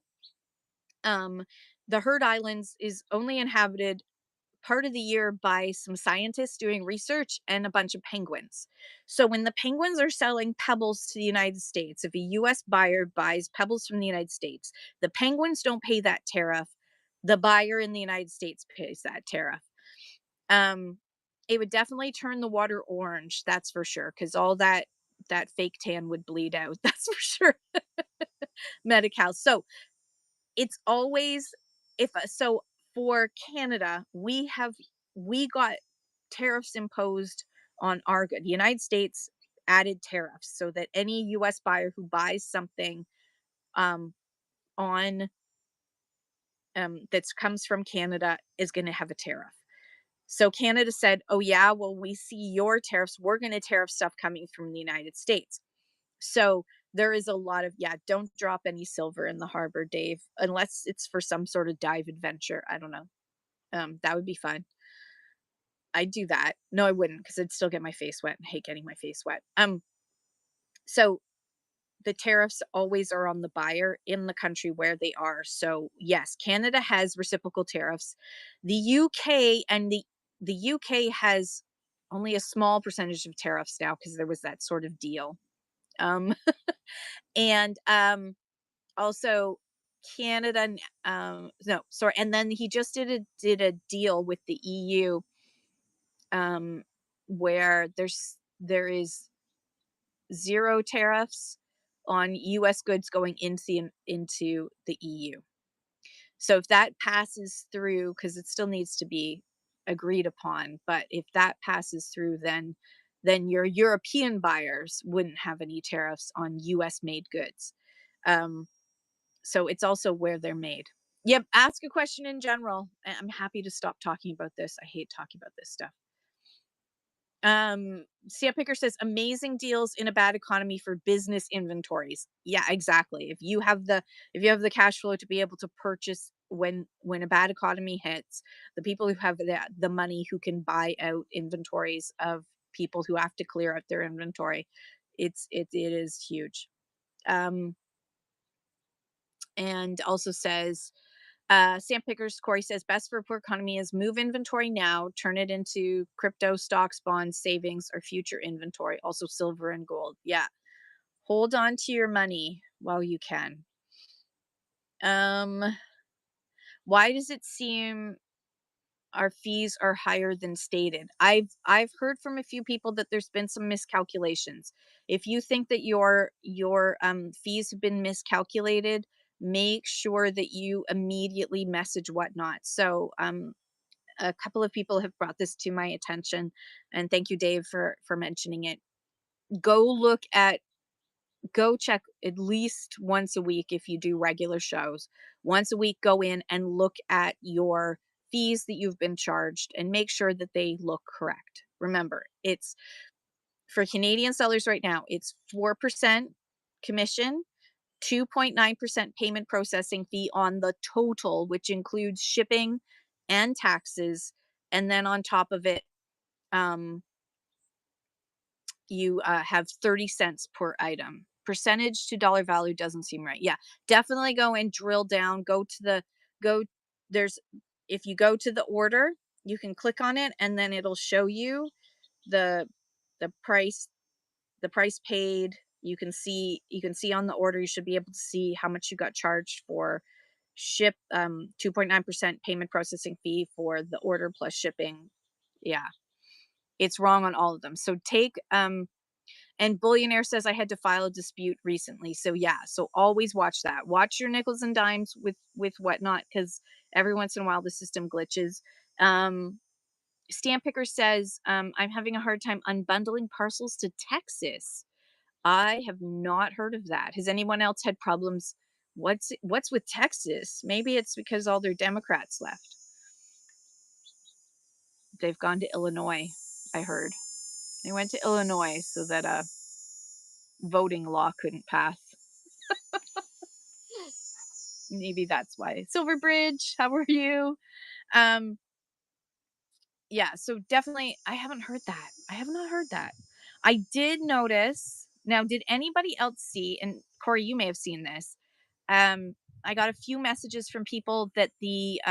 um the Heard Islands is only inhabited part of the year by some scientists doing research and a bunch of penguins. So when the penguins are selling pebbles to the United States, if a US buyer buys pebbles from the United States, the penguins don't pay that tariff. The buyer in the United States pays that tariff. Um it would definitely turn the water orange, that's for sure, cuz all that fake tan would bleed out. That's for sure. Medical. So it's always, if so for Canada, we got tariffs imposed on our good. The United States added tariffs so that any US buyer who buys something um on that comes from Canada is going to have a tariff. So Canada said, "Oh yeah, well we see your tariffs, we're going to tariff stuff coming from the United States." So there is a lot of, yeah, don't drop any silver in the harbor, Dave, unless it's for some sort of dive adventure. I don't know. That would be fun. I'd do that. No, I wouldn't, because I'd still get my face wet and hate getting my face wet. So the tariffs always are on the buyer in the country where they are. So yes, Canada has reciprocal tariffs. The UK and the UK has only a small percentage of tariffs now because there was that sort of deal. Um, and also Canada, no, sorry, and then he just did a deal with the EU, um, where there is zero tariffs on US goods going into the EU. So if that passes through, because it still needs to be agreed upon, but if that passes through, then your European buyers wouldn't have any tariffs on US made goods. Um, so it's also where they're made. Yep, ask a question in general. I'm happy to stop talking about this. I hate talking about this stuff. Sia Picker says amazing deals in a bad economy for business inventories. Yeah, exactly. If you have the cash flow to be able to purchase when a bad economy hits, the people who have the money who can buy out inventories of people who have to clear out their inventory, it is huge. Um, and also says Sam Pickers, Corey says, best for a poor economy is move inventory now, turn it into crypto, stocks, bonds, savings, or future inventory. Also, silver and gold. Yeah. Hold on to your money while you can. Um, why does it seem our fees are higher than stated? I've heard from a few people that there's been some miscalculations. If you think that your fees have been miscalculated, make sure that you immediately message whatnot. So a couple of people have brought this to my attention, and thank you, Dave, for mentioning it. Go look at go check at least once a week if you do regular shows. Once a week, go in and look at your fees that you've been charged and make sure that they look correct. Remember, it's for Canadian sellers right now, it's 4% commission, 2.9% payment processing fee on the total, which includes shipping and taxes. And then on top of it, um, you have 30 cents per item. Percentage to dollar value doesn't seem right. Yeah, definitely go and drill down. Go, there's, if you go to the order, you can click on it and then it'll show you the, the price the price paid. You can see on the order, you should be able to see how much you got charged for 2.9% payment processing fee for the order plus shipping. Yeah, it's wrong on all of them. So take and Bullionaire says I had to file a dispute recently. So yeah, so always watch that. Watch your nickels and dimes with whatnot, because every once in a while the system glitches. Um Stamp Picker says, I'm having a hard time unbundling parcels to Texas. I have not heard of that. Has anyone else had problems? What's with Texas? Maybe it's because all their Democrats left. They've gone to Illinois, I heard. They went to Illinois so that a voting law couldn't pass. Maybe that's why. Silverbridge, how are you? Um, yeah, so definitely I haven't heard that. I have not heard that. I did notice. Now, did anybody else see, and Corey, you may have seen this. Um, I got a few messages from people that the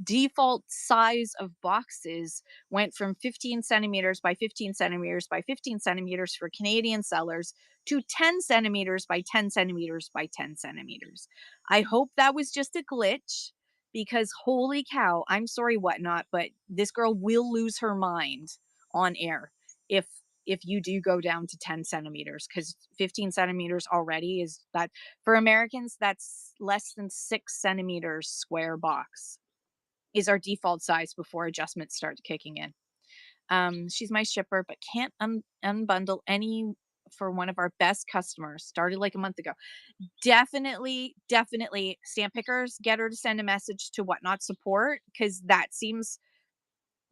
default size of boxes went from 15 centimeters by 15 centimeters by 15 centimeters for Canadian sellers to 10 centimeters by 10 centimeters by 10 centimeters. I hope that was just a glitch, because holy cow, I'm sorry, whatnot, but this girl will lose her mind on air if you do go down to 10 centimeters, because 15 centimeters already is that for Americans, that's less than 6 centimeters square box is our default size before adjustments start kicking in. She's my shipper, but can't unbundle any for one of our best customers. Started like a month ago. Definitely, stamp pickers, get her to send a message to whatnot support, because that seems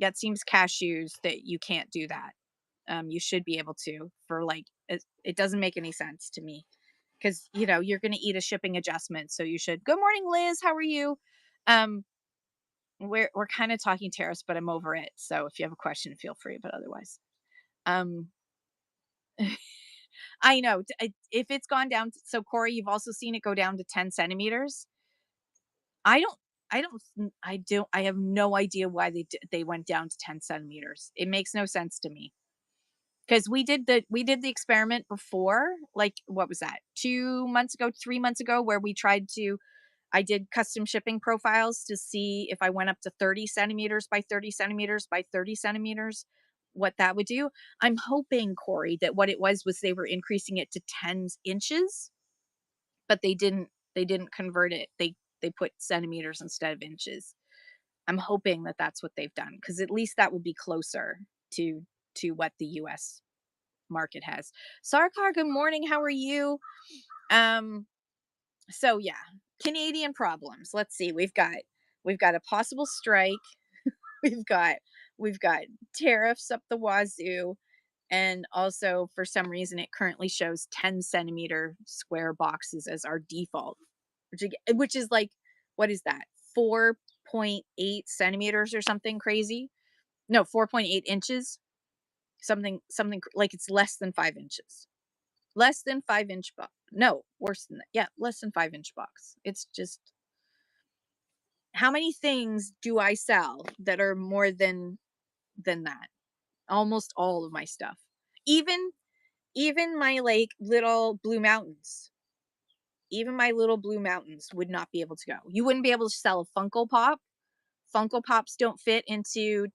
cashews that you can't do that. You should be able to, for like it doesn't make any sense to me, because you're going to eat a shipping adjustment, so you should. Good morning, Liz. How are you? Um, we're kind of talking tariffs, but I'm over it. So if you have a question, feel free. But otherwise, um, I know. If it's gone down, so Corey, you've also seen it go down to 10 centimeters. I don't, I have no idea why they went down to 10 centimeters. It makes no sense to me. Because we did the experiment before, like what was that? 2 months ago, 3 months ago, where we tried to I did custom shipping profiles to see if I went up to 30 centimeters by 30 centimeters by 30 centimeters, what that would do. I'm hoping, Corey, that what it was they were increasing it to 10 inches, but they didn't convert it. They put centimeters instead of inches. I'm hoping that that's what they've done because at least that would be closer to what the US market has. Sarkar, good morning. How are you? Um so yeah, Canadian problems. Let's see. We've got a possible strike. We've got we've got tariffs up the wazoo, and also for some reason it currently shows 10 centimeter square boxes as our default, which is like, what is that? 4.8 centimeters or something crazy? No, 4.8 inches. Something like it's less than 5 inches. Less than 5 inch box. No, worse than that. Yeah, less than 5 inch box. It's just, how many things do I sell that are more than that? Almost all of my stuff. Even even my like little blue mountains. Even my little blue mountains would not be able to go. You wouldn't be able to sell a Funko Pop. Funko Pops don't fit into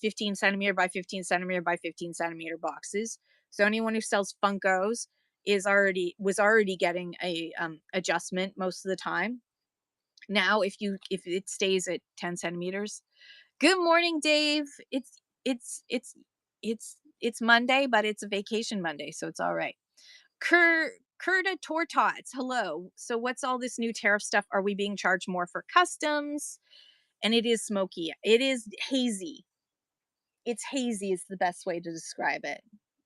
15 centimeter by 15 centimeter by 15 centimeter boxes. So anyone who sells Funkos was already getting a adjustment most of the time. Now, if it stays at 10 centimeters. Good morning, Dave. It's Monday, but it's a vacation Monday, so it's all right. Curta Tortots, hello. So what's all this new tariff stuff? Are we being charged more for customs? And it is smoky. It is hazy. It's hazy is the best way to describe it.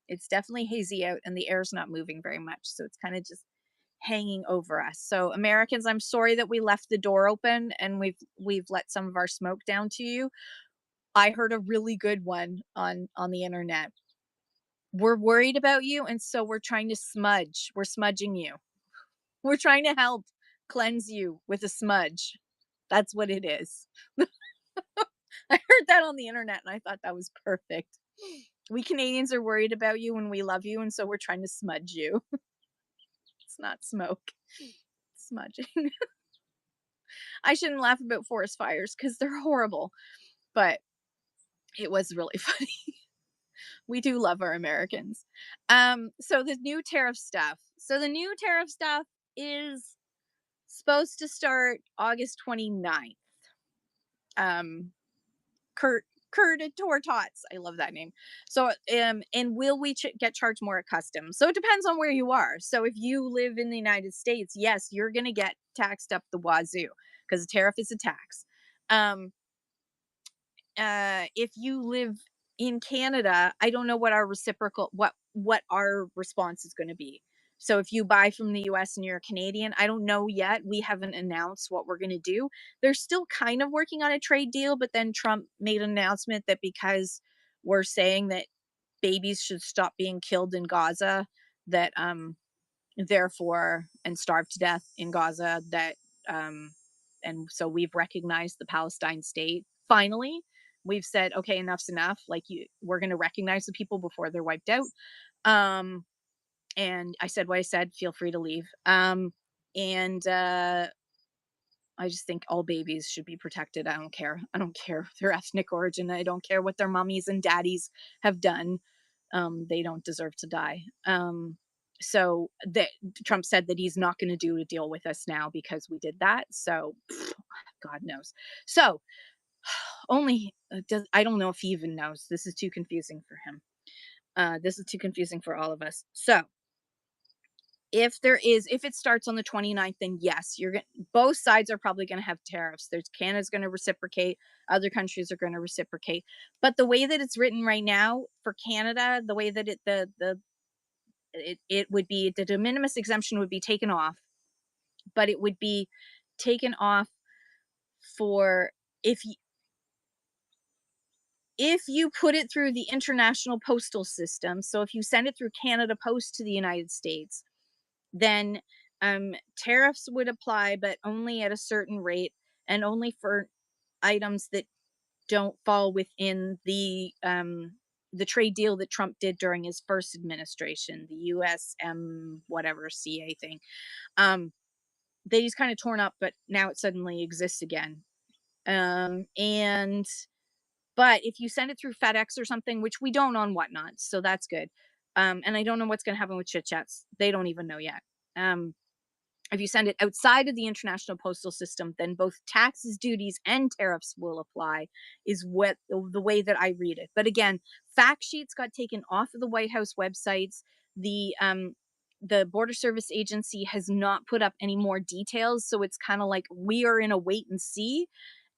It's definitely hazy out and the air's not moving very much. So it's kind of just hanging over us. So Americans, I'm sorry that we left the door open and we've let some of our smoke down to you. I heard a really good one on the internet. We're worried about you and so we're trying to smudge. We're smudging you. We're trying to help cleanse you with a smudge. That's what it is. I heard that on the internet and I thought that was perfect. We Canadians are worried about you and we love you, and so we're trying to smudge you. It's not smoke, it's smudging. I shouldn't laugh about forest fires because they're horrible, but it was really funny. We do love our Americans. So the new tariff stuff. So the new tariff stuff is supposed to start August 29th. Um, Kurt Tortots. I love that name. So, and will we get charged more at customs? So it depends on where you are. So if you live in the United States, yes, you're going to get taxed up the wazoo because a tariff is a tax. Um, if you live in Canada, I don't know what our reciprocal what our response is going to be. So if you buy from the US and you're a Canadian, I don't know yet. We haven't announced what we're going to do. They're still kind of working on a trade deal, but then Trump made an announcement that because we're saying that babies should stop being killed in Gaza, that therefore and starve to death in Gaza, that um and so we've recognized the Palestine state. Finally, we've said, okay, enough's enough. Like, we're going to recognize the people before they're wiped out. um and I said what I said. Feel free to leave. And I just think all babies should be protected. I don't care. I don't care their ethnic origin. I don't care what their mummies and daddies have done. They don't deserve to die. So that Trump said that he's not going to do a deal with us now because we did that. So God knows. So only does I don't know if he even knows. This is too confusing for him. This is too confusing for all of us. So if it starts on the 29th, then yes, both sides are probably going to have tariffs. There's Canada's going to reciprocate, other countries are going to reciprocate. But the way that it's written right now for Canada, the way that it would be, the de minimis exemption would be taken off, but it would be taken off for if if you put it through the international postal system, so if you send it through Canada Post to the United States, then tariffs would apply, but only at a certain rate and only for items that don't fall within the trade deal that Trump did during his first administration, the USM whatever CA thing. Um, they just kind of torn up, but now it suddenly exists again. And but if you send it through FedEx or something, which we don't on Whatnot, so that's good. And I don't know what's going to happen with Chit Chats. They don't even know yet. Um, if you send it outside of the international postal system, then both taxes, duties, and tariffs will apply, is what the way that I read it. But again, fact sheets got taken off of the White House websites. The Border Service Agency has not put up any more details, so it's kind of like we are in a wait and see.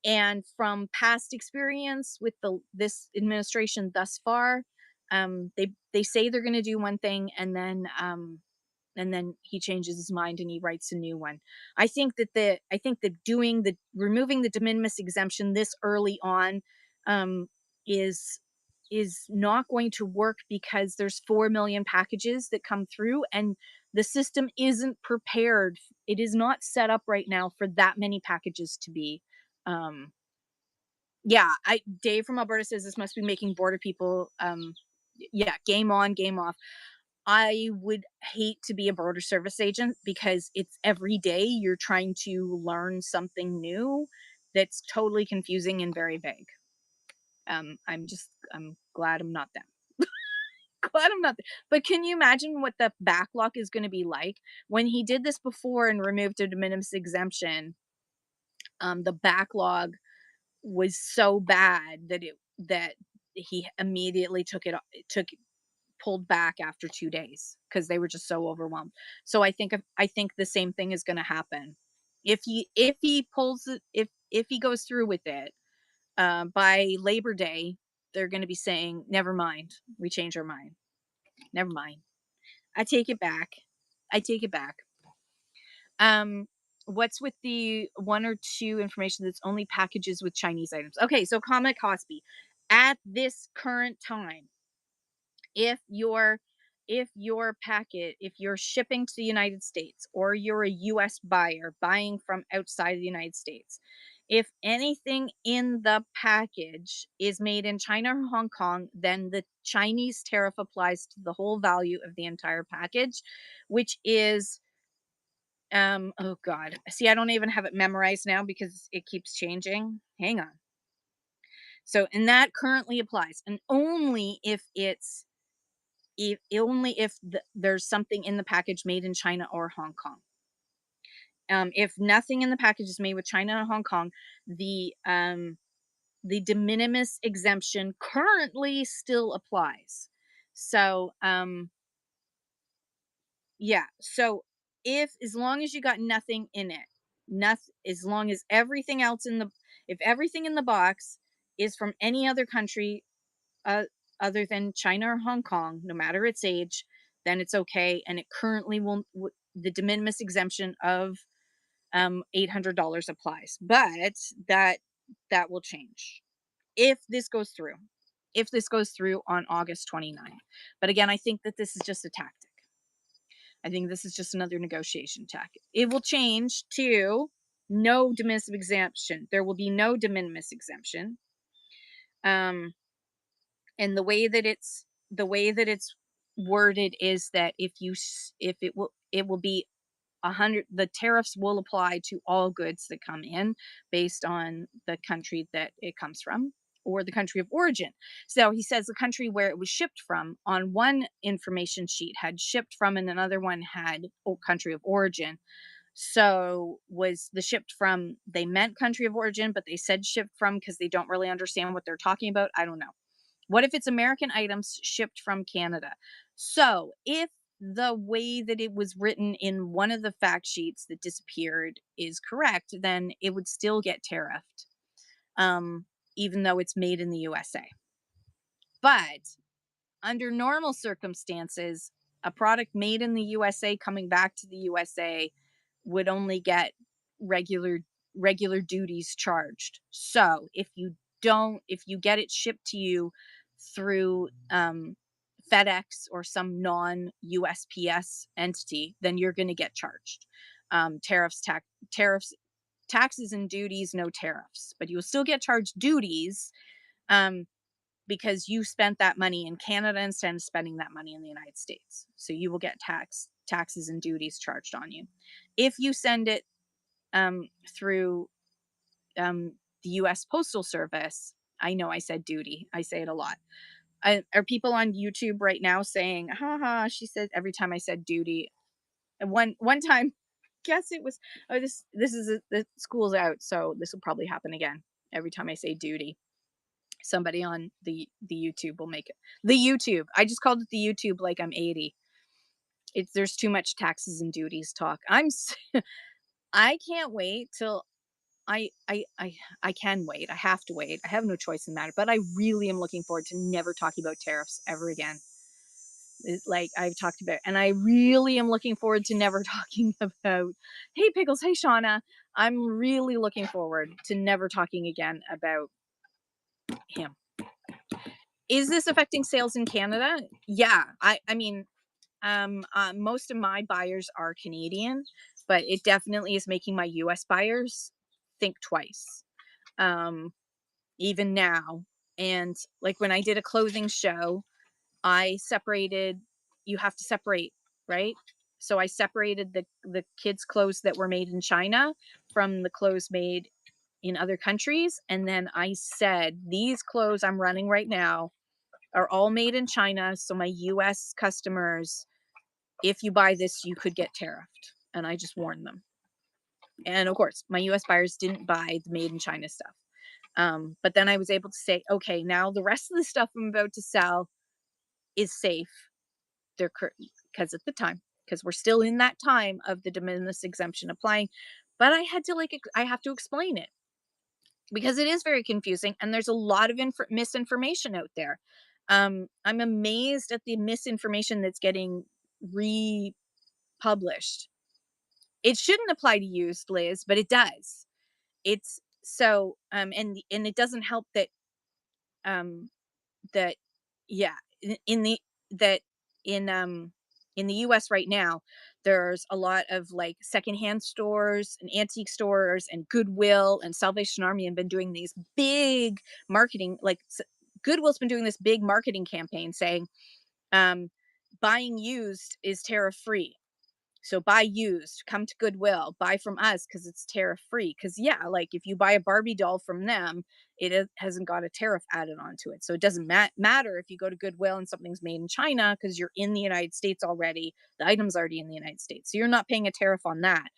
And from past experience with this administration thus far, they say they're going to do one thing, and then he changes his mind and he writes a new one. I think that doing the removing the de minimis exemption this early on um, is not going to work because there's 4 million packages that come through, and the system isn't prepared. It is not set up right now for that many packages to be. Um, yeah, I Dave from Alberta says this must be making border people. Yeah, game on, game off. I would hate to be a border service agent because it's every day you're trying to learn something new that's totally confusing and very vague. I'm glad I'm not them. Glad I'm not. But can you imagine what the backlog is going to be like when he did this before and removed a de minimis exemption? The backlog was so bad that he immediately took pulled back after 2 days because they were just so overwhelmed. So I think the same thing is gonna happen. If he pulls it if he goes through with it, by Labor Day, they're gonna be saying, "Never mind, we change our mind. Never mind. I take it back. I take it back." Um, what's with the 1 or 2 information that's only packages with Chinese items? Okay, so Comet Cosby, at this current time, if your if you're shipping to the United States or you're a US buyer buying from outside of the United States, if anything in the package is made in China or Hong Kong, then the Chinese tariff applies to the whole value of the entire package, which is oh god. See, I don't even have it memorized now because it keeps changing. Hang on. So, and that currently applies, and only if there's something in the package made in China or Hong Kong. If nothing in the package is made with China or Hong Kong, the de minimis exemption currently still applies. So yeah, so if as long as you got nothing in it, nothing as long as everything else in the if everything in the box is from any other country uh, other than China or Hong Kong, no matter its age, then it's okay. And it currently won't, the de minimis exemption of $800 applies, but that that will change if this goes through. If this goes through on August 29th. But again, I think that this is just a tactic. I think this is just another negotiation tactic. It will change to no de minimis exemption. There will be no de minimis exemption. Um, and the way that it's worded is that if it will be 100, the tariffs will apply to all goods that come in based on the country that it comes from or the country of origin. So he says the country where it was shipped from on one information sheet had shipped from and another one had country of origin. So was the shipped from, they meant country of origin but they said shipped from because they don't really understand what they're talking about? I don't know. What if it's American items shipped from Canada? So, if the way that it was written in one of the fact sheets that disappeared is correct, then it would still get tariffed, um, even though it's made in the USA. But under normal circumstances, a product made in the USA coming back to the USA would only get regular regular duties charged. So, if you if you get it shipped to you through FedEx or some non USPS entity, then you're going to get charged. Tariffs, taxes and duties, no tariffs, but you will still get charged duties, um, because you spent that money in Canada instead of spending that money in the United States. So you will get taxes and duties charged on you. If you send it through the U.S. Postal Service, I know I said duty. I say it a lot. Are people on YouTube right now saying, "Ha ha"? She said every time I said duty. And one time, guess it was. Oh, the school's out, so this will probably happen again. Every time I say duty, somebody on the YouTube will make it the YouTube. I just called it the YouTube like I'm 80. It's There's too much taxes and duties talk. I can't wait till I can wait. I have to wait. I have no choice in the matter. But I really am looking forward to never talking about tariffs ever again. Like I've talked about, and I really am looking forward to never talking about. Hey Pickles, hey Shauna. I'm really looking forward to never talking again about him. Is this affecting sales in Canada? Yeah, I mean, most of my buyers are Canadian, but it definitely is making my US buyers think twice. Um, Even now. And like when I did a clothing show, I separated, you have to separate, right? So I separated the kids' clothes that were made in China from the clothes made in other countries. And then I said, these clothes I'm running right now are all made in China. So my US customers, if you buy this, you could get tariffed. And I just warned them. And of course, my US buyers didn't buy the made in China stuff. But then I was able to say, okay, now the rest of the stuff I'm about to sell is safe. They're because at the time, because we're still in that time of the de minimis exemption applying, but I had to I have to explain it because it is very confusing and there's a lot of misinformation out there. I'm amazed at the misinformation that's getting republished. It shouldn't apply to used, Liz, but it does. It's so and it doesn't help that um that yeah in the that in the US right now there's a lot of like secondhand stores and antique stores and Goodwill and Salvation Army have been doing these big marketing Goodwill's been doing this big marketing campaign saying um buying used is tariff free, so buy used, come to Goodwill, buy from us because it's tariff free. Because yeah, like if you buy a Barbie doll from them, hasn't got a tariff added onto it. So it doesn't matter if you go to Goodwill and something's made in China because you're in the United States already. The item's already in the United States, so you're not paying a tariff on that.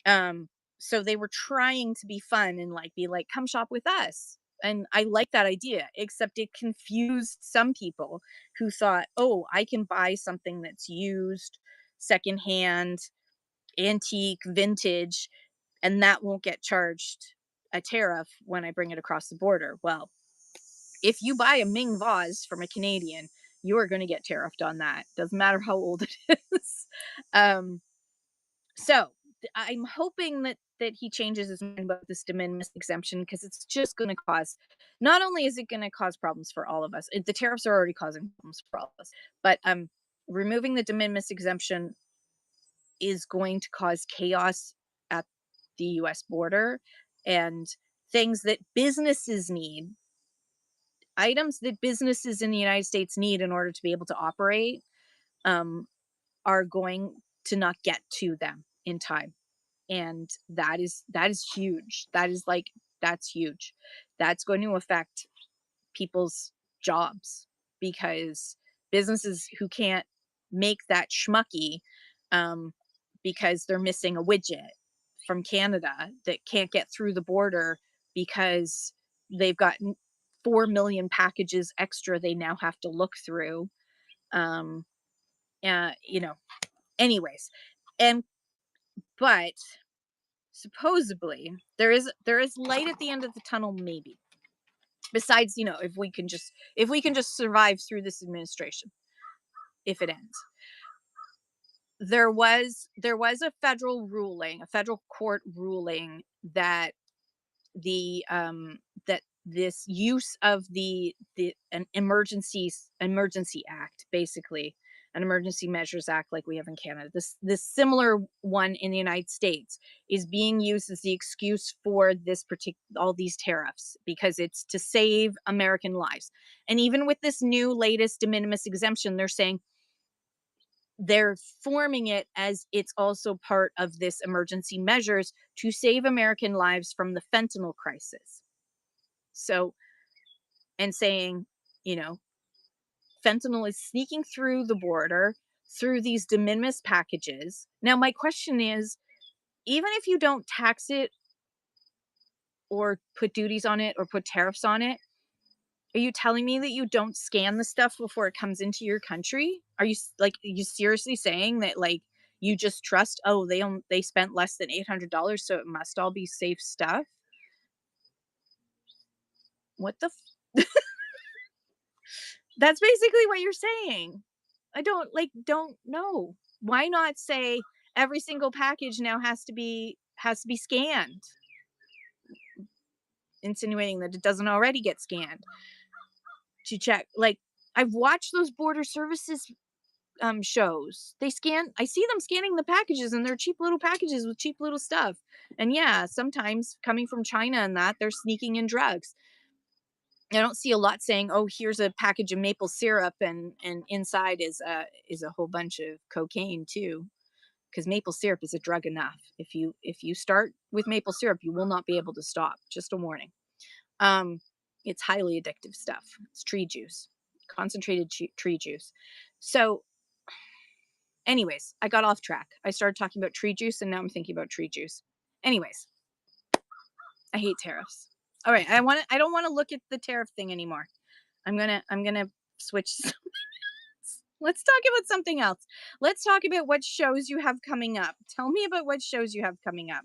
Um, so they were trying to be fun and like be like, come shop with us. And I like that idea, except it confused some people who thought, oh, I can buy something that's used, secondhand, antique, vintage, and that won't get charged a tariff when I bring it across the border. Well, if you buy a Ming vase from a Canadian, you are going to get tariffed on that. Doesn't matter how old it is. Um, so I'm hoping that he changes his mind about this de minimis exemption because it's just going to cause. Not only is it going to cause problems for all of us, the tariffs are already causing problems for all of us, but removing the de minimis exemption is going to cause chaos at the US border, and things that businesses need, items that businesses in the United States need in order to be able to operate, um, are going to not get to them in time. And that is huge. That's huge. That's going to affect people's jobs because businesses who can't make that schmucky, um, because they're missing a widget from Canada that can't get through the border because they've got 4 million packages extra they now have to look through. Um, you know, anyways, and but supposedly there is light at the end of the tunnel, maybe, besides if we can just survive through this administration, if it ends. There was a federal court ruling that the that this use of the an emergency act, basically an emergency measures act like we have in Canada. This similar one in the United States is being used as the excuse for this particular all these tariffs because it's to save American lives. And even with this new latest de minimis exemption, they're saying they're forming it as it's also part of this emergency measures to save American lives from the fentanyl crisis. So, and saying, you know, fentanyl is sneaking through the border through these de minimis packages. Now, my question is, even if you don't tax it or put duties on it or put tariffs on it, are you telling me that you don't scan the stuff before it comes into your country? Are you seriously saying that like you just trust, oh, they spent less than $800 so it must all be safe stuff? What the That's basically what you're saying. I don't know. Why not say every single package now has to be scanned, insinuating that it doesn't already get scanned to check. Like I've watched those border services shows. I see them scanning the packages and they're cheap little packages with cheap little stuff. And yeah, sometimes coming from China and that they're sneaking in drugs. I don't see a lot saying, "Oh, here's a package of maple syrup and inside is a whole bunch of cocaine too." Because maple syrup is a drug enough. If you start with maple syrup, you will not be able to stop. Just a warning. Um, it's highly addictive stuff. It's tree juice, concentrated tree juice. So, anyways, I got off track. I started talking about tree juice, and now I'm thinking about tree juice. Anyways, I hate tariffs. All right, I don't want to look at the tariff thing anymore. I'm gonna switch. Let's talk about something else. Let's talk about what shows you have coming up. Tell me about what shows you have coming up.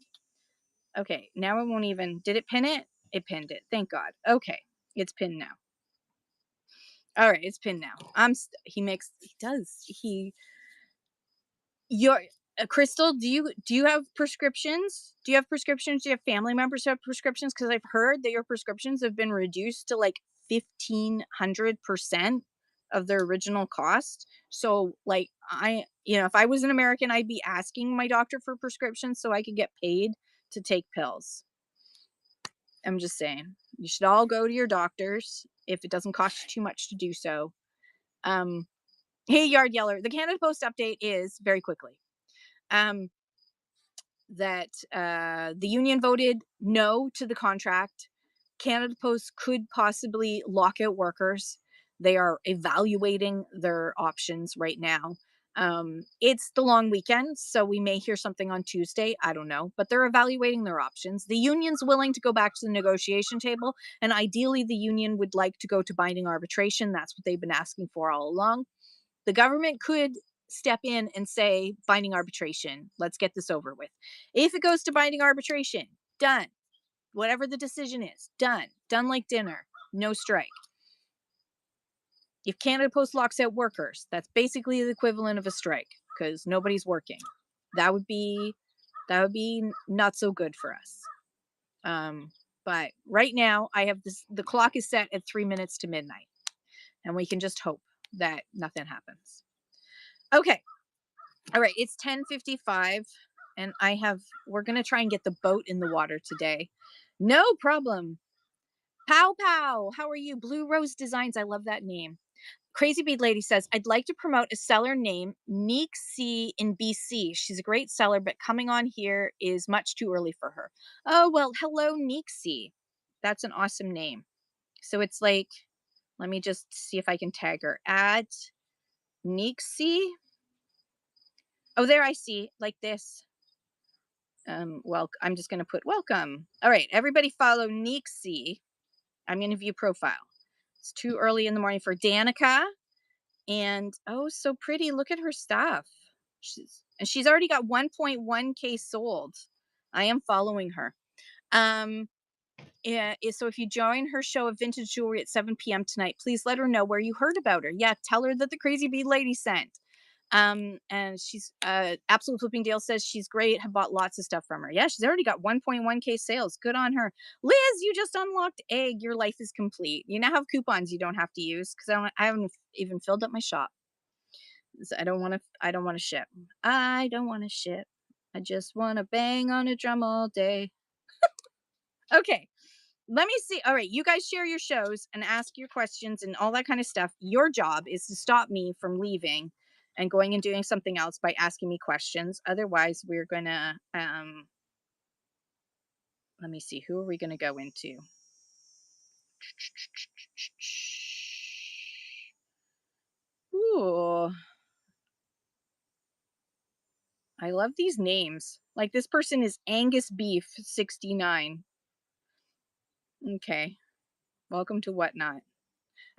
Okay, now it won't even. Did it pin it? It pinned it. Thank God. Okay, it's pinned now. All right, it's pinned now. He does. Your Crystal, do you have prescriptions? Do you have prescriptions? Do you have family members who have prescriptions? Because I've heard that your prescriptions have been reduced to like 1,500% of their original cost. So like if I was an American, I'd be asking my doctor for prescriptions so I could get paid to take pills. I'm just saying. You should all go to your doctors if it doesn't cost you too much to do so. Um, hey, Yard Yeller, the Canada Post update is very quickly. Um, that the union voted no to the contract. Canada Post could possibly lock out workers. They are evaluating their options right now. It's the long weekend, so we may hear something on Tuesday. I don't know, but they're evaluating their options. The union's willing to go back to the negotiation table, and ideally, the union would like to go to binding arbitration. That's what they've been asking for all along. The government could step in and say binding arbitration. Let's get this over with. If it goes to binding arbitration, done. Whatever the decision is, done. Done like dinner. No strike. If Canada Post locks out workers, that's basically the equivalent of a strike because nobody's working. That would be not so good for us. But right now I have this, the clock is set at 3 minutes to midnight, and we can just hope that nothing happens. Okay. All right, it's 10:55 and we're going to try and get the boat in the water today. No problem. Pow pow. How are you? Blue Rose Designs. I love that name. Crazy Bead Lady says, I'd like to promote a seller named Neek in BC. She's a great seller, but coming on here is much too early for her. Oh, well, hello, Neek. That's an awesome name. So it's like, let me just see if I can tag her. At Neek. Oh, there I see, like this. Well, I'm just going to put welcome. All right, everybody follow Neek. I'm going to view profile. It's too early in the morning for Danica. And oh, so pretty. Look at her stuff. She's already got 1.1K sold. I am following her. Yeah, so if you join her show of vintage jewelry at 7 p.m. tonight, please let her know where you heard about her. Yeah, tell her that the Crazy Bead Lady sent. And she's Absolute Flipping Deal says she's great. Have bought lots of stuff from her. Yeah, she's already got 1.1K sales. Good on her. Liz, you just unlocked egg. Your life is complete. You now have coupons you don't have to use because I haven't even filled up my shop. I don't want to. I don't want to ship. I don't want to ship. I just want to bang on a drum all day. Okay. Let me see. All right, you guys share your shows and ask your questions and all that kind of stuff. Your job is to stop me from leaving and going and doing something else by asking me questions. Otherwise, we're gonna let me see, who are we gonna go into? Ooh, I love these names. Like this person is Angus Beef 69. Okay. Welcome to Whatnot.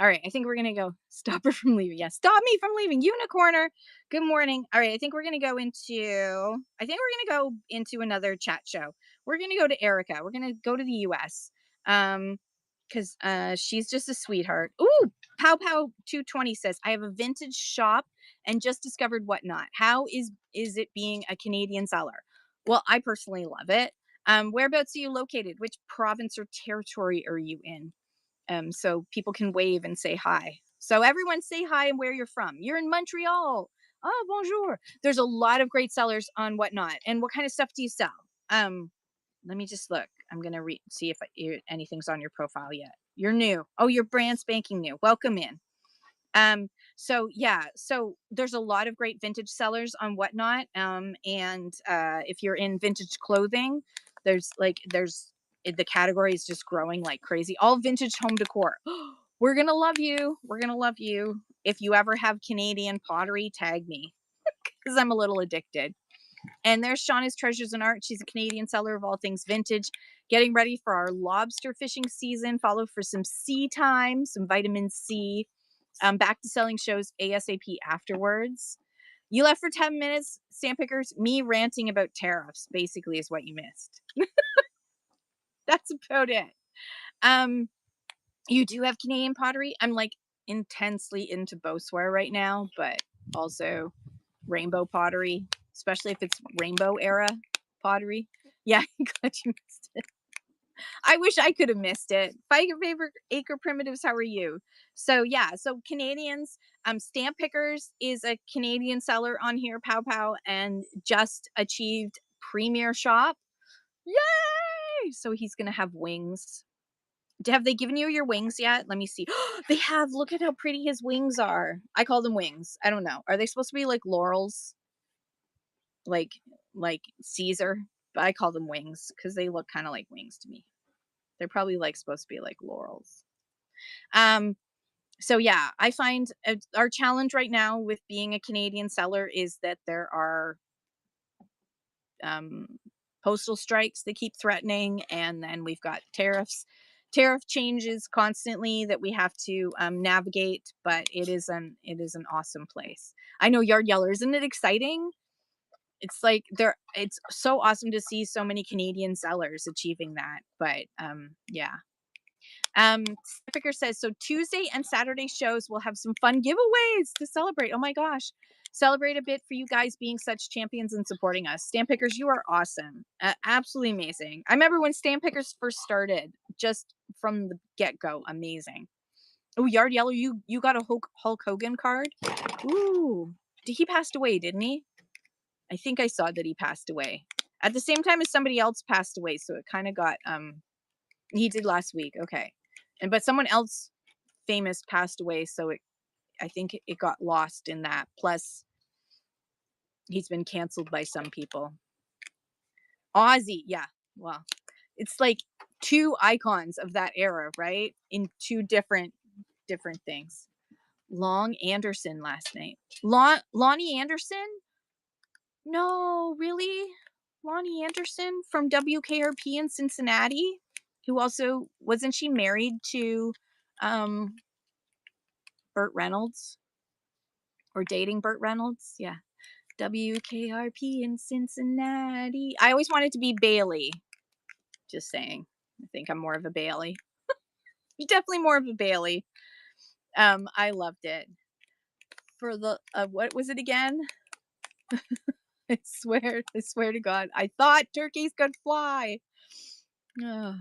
All right, I think we're gonna go stop her from leaving. Yeah, stop me from leaving. Unicorner. Good morning. All right, I think we're gonna go into. I think we're gonna go into another chat show. We're gonna go to Erica. We're gonna go to the U.S. Because she's just a sweetheart. Ooh, Pow Pow 220 says I have a vintage shop and just discovered Whatnot. How is it being a Canadian seller? Well, I personally love it. Whereabouts are you located? Which province or territory are you in? So people can wave and say hi. So everyone say hi and where you're from. You're in Montreal. Oh, bonjour. There's a lot of great sellers on Whatnot. And what kind of stuff do you sell? Let me just look. I'm gonna see if anything's on your profile yet. You're new. Oh, you're brand spanking new. Welcome in. So yeah, so there's a lot of great vintage sellers on Whatnot. And if you're in vintage clothing, there's the category is just growing like crazy. All vintage home decor. We're gonna love you. We're gonna love you. If you ever have Canadian pottery, tag me because I'm a little addicted. And there's Shauna's Treasures and Art. She's a Canadian seller of all things vintage. Getting ready for our lobster fishing season. Follow for some sea time, some vitamin C. Back to selling shows ASAP afterwards. You left for 10 minutes, stamp pickers. Me ranting about tariffs basically is what you missed. That's about it. Um, you do have Canadian pottery. I'm like intensely into Bowswear right now, but also rainbow pottery, especially if it's rainbow era pottery. Yeah, glad you missed it. I wish I could have missed it. Favorite Acre Primitives, how are you? So yeah, so Canadians, Stamp Pickers is a Canadian seller on here, Pow Pow, and just achieved Premier Shop. Yay! So he's gonna have wings. Have they given you your wings yet? Let me see. They have. Look at how pretty his wings are. I call them wings. I don't know. Are they supposed to be like laurels? Like like Caesar? But I call them wings because they look kind of like wings to me. They're probably like supposed to be like laurels. Um, so yeah, I find our challenge right now with being a Canadian seller is that there are um, postal strikes that keep threatening, and then we've got tariff changes constantly that we have to navigate. But it is an awesome place. I know Yard Yeller, isn't it exciting? It's like it's so awesome to see so many Canadian sellers achieving that. But yeah. Picker says so Tuesday and Saturday shows will have some fun giveaways to celebrate. Oh my gosh. Celebrate a bit for you guys being such champions and supporting us. Stamp Pickers, you are awesome. Absolutely amazing. I remember when Stamp Pickers first started, just from the get-go, amazing. Oh, Yard Yeller, you got a Hulk Hogan card? Ooh. He passed away, didn't he? I think I saw that he passed away. At the same time as somebody else passed away, so it kind of got he did last week. Okay. But someone else famous passed away, so I think it got lost in that. Plus, he's been canceled by some people. Ozzy, yeah. Well, it's like two icons of that era, right? In two different things. Long Anderson last name. Lonnie Anderson? No, really? Lonnie Anderson from WKRP in Cincinnati, who also wasn't she married to um Burt Reynolds or dating Burt Reynolds? Yeah. WKRP in Cincinnati. I always wanted to be Bailey. Just saying. I think I'm more of a Bailey. Definitely more of a Bailey. I loved it. for the what was it again? I swear to God, I thought turkeys could fly. Ugh.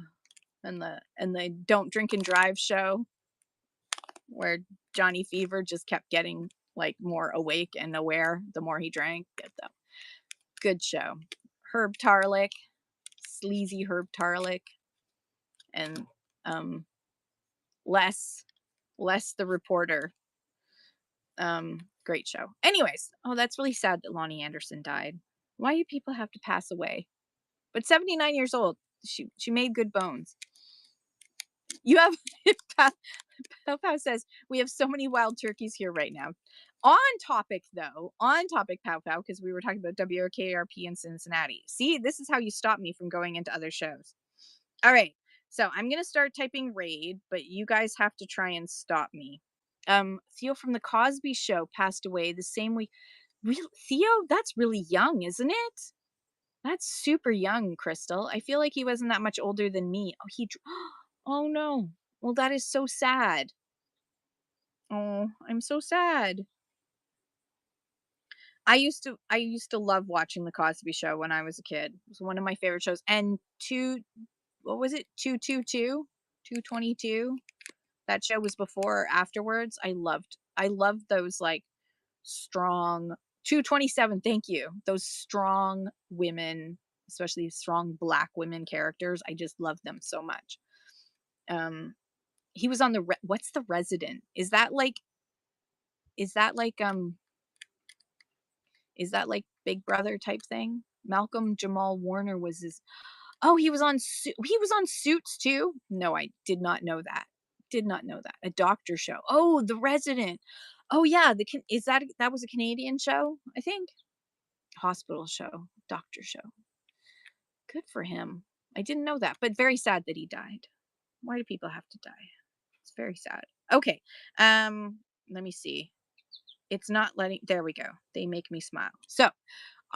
And the Don't Drink and Drive show where Johnny Fever just kept getting like more awake and aware the more he drank. Good show. Herb Tarlick, sleazy Herb Tarlick, and um Les the reporter. Great show. Anyways, oh, that's really sad that Lonnie Anderson died. Why do people have to pass away? But 79 years old, she made good bones. You have Pow Pow says we have so many wild turkeys here right now. On topic though, Pow Pow, because we were talking about WKRP in Cincinnati. See, this is how you stop me from going into other shows. All right, so I'm gonna start typing raid, but you guys have to try and stop me. Theo from the Cosby Show passed away the same week. Real Theo, that's really young, isn't it? That's super young, Crystal. I feel like he wasn't that much older than me. Oh, oh no. Well, that is so sad. Oh, I'm so sad. I used to love watching the Cosby Show when I was a kid. It was one of my favorite shows. And what was it? 222? 222? That show was before or afterwards. I loved those like strong 227, thank you. Those strong women, especially strong black women characters. I just love them so much. Um he was on what's The Resident? Is that like is that like Big Brother type thing? Malcolm Jamal Warner was his. Oh, he was on Suits too? No, I did not know that. Did not know that. A doctor show. Oh, The Resident. Oh yeah, that was a Canadian show, I think. Hospital show, doctor show. Good for him. I didn't know that, but very sad that he died. Why do people have to die? It's very sad. Okay. Let me see. It's not letting. There we go. They Make Me Smile. So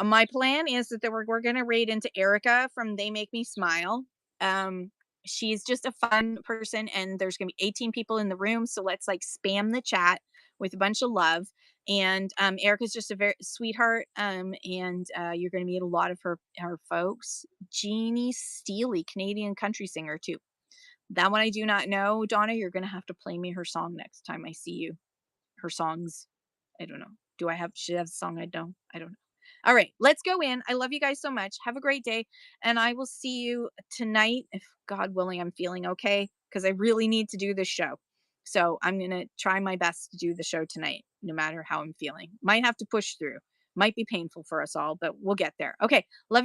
my plan is that we're going to raid into Erica from They Make Me Smile. Um, she's just a fun person, and there's going to be 18 people in the room. So let's like spam the chat with a bunch of love. And Erica's just a very sweetheart. And you're going to meet a lot of her folks. Jeannie Steely, Canadian country singer too. That one I do not know. Donna, you're going to have to play me her song next time I see you. Her songs. I don't know. Should I have a song I don't? I don't know. All right, let's go in. I love you guys so much. Have a great day. And I will see you tonight, if God willing, I'm feeling okay, because I really need to do this show. So I'm going to try my best to do the show tonight, no matter how I'm feeling. Might have to push through. Might be painful for us all, but we'll get there. Okay, love you.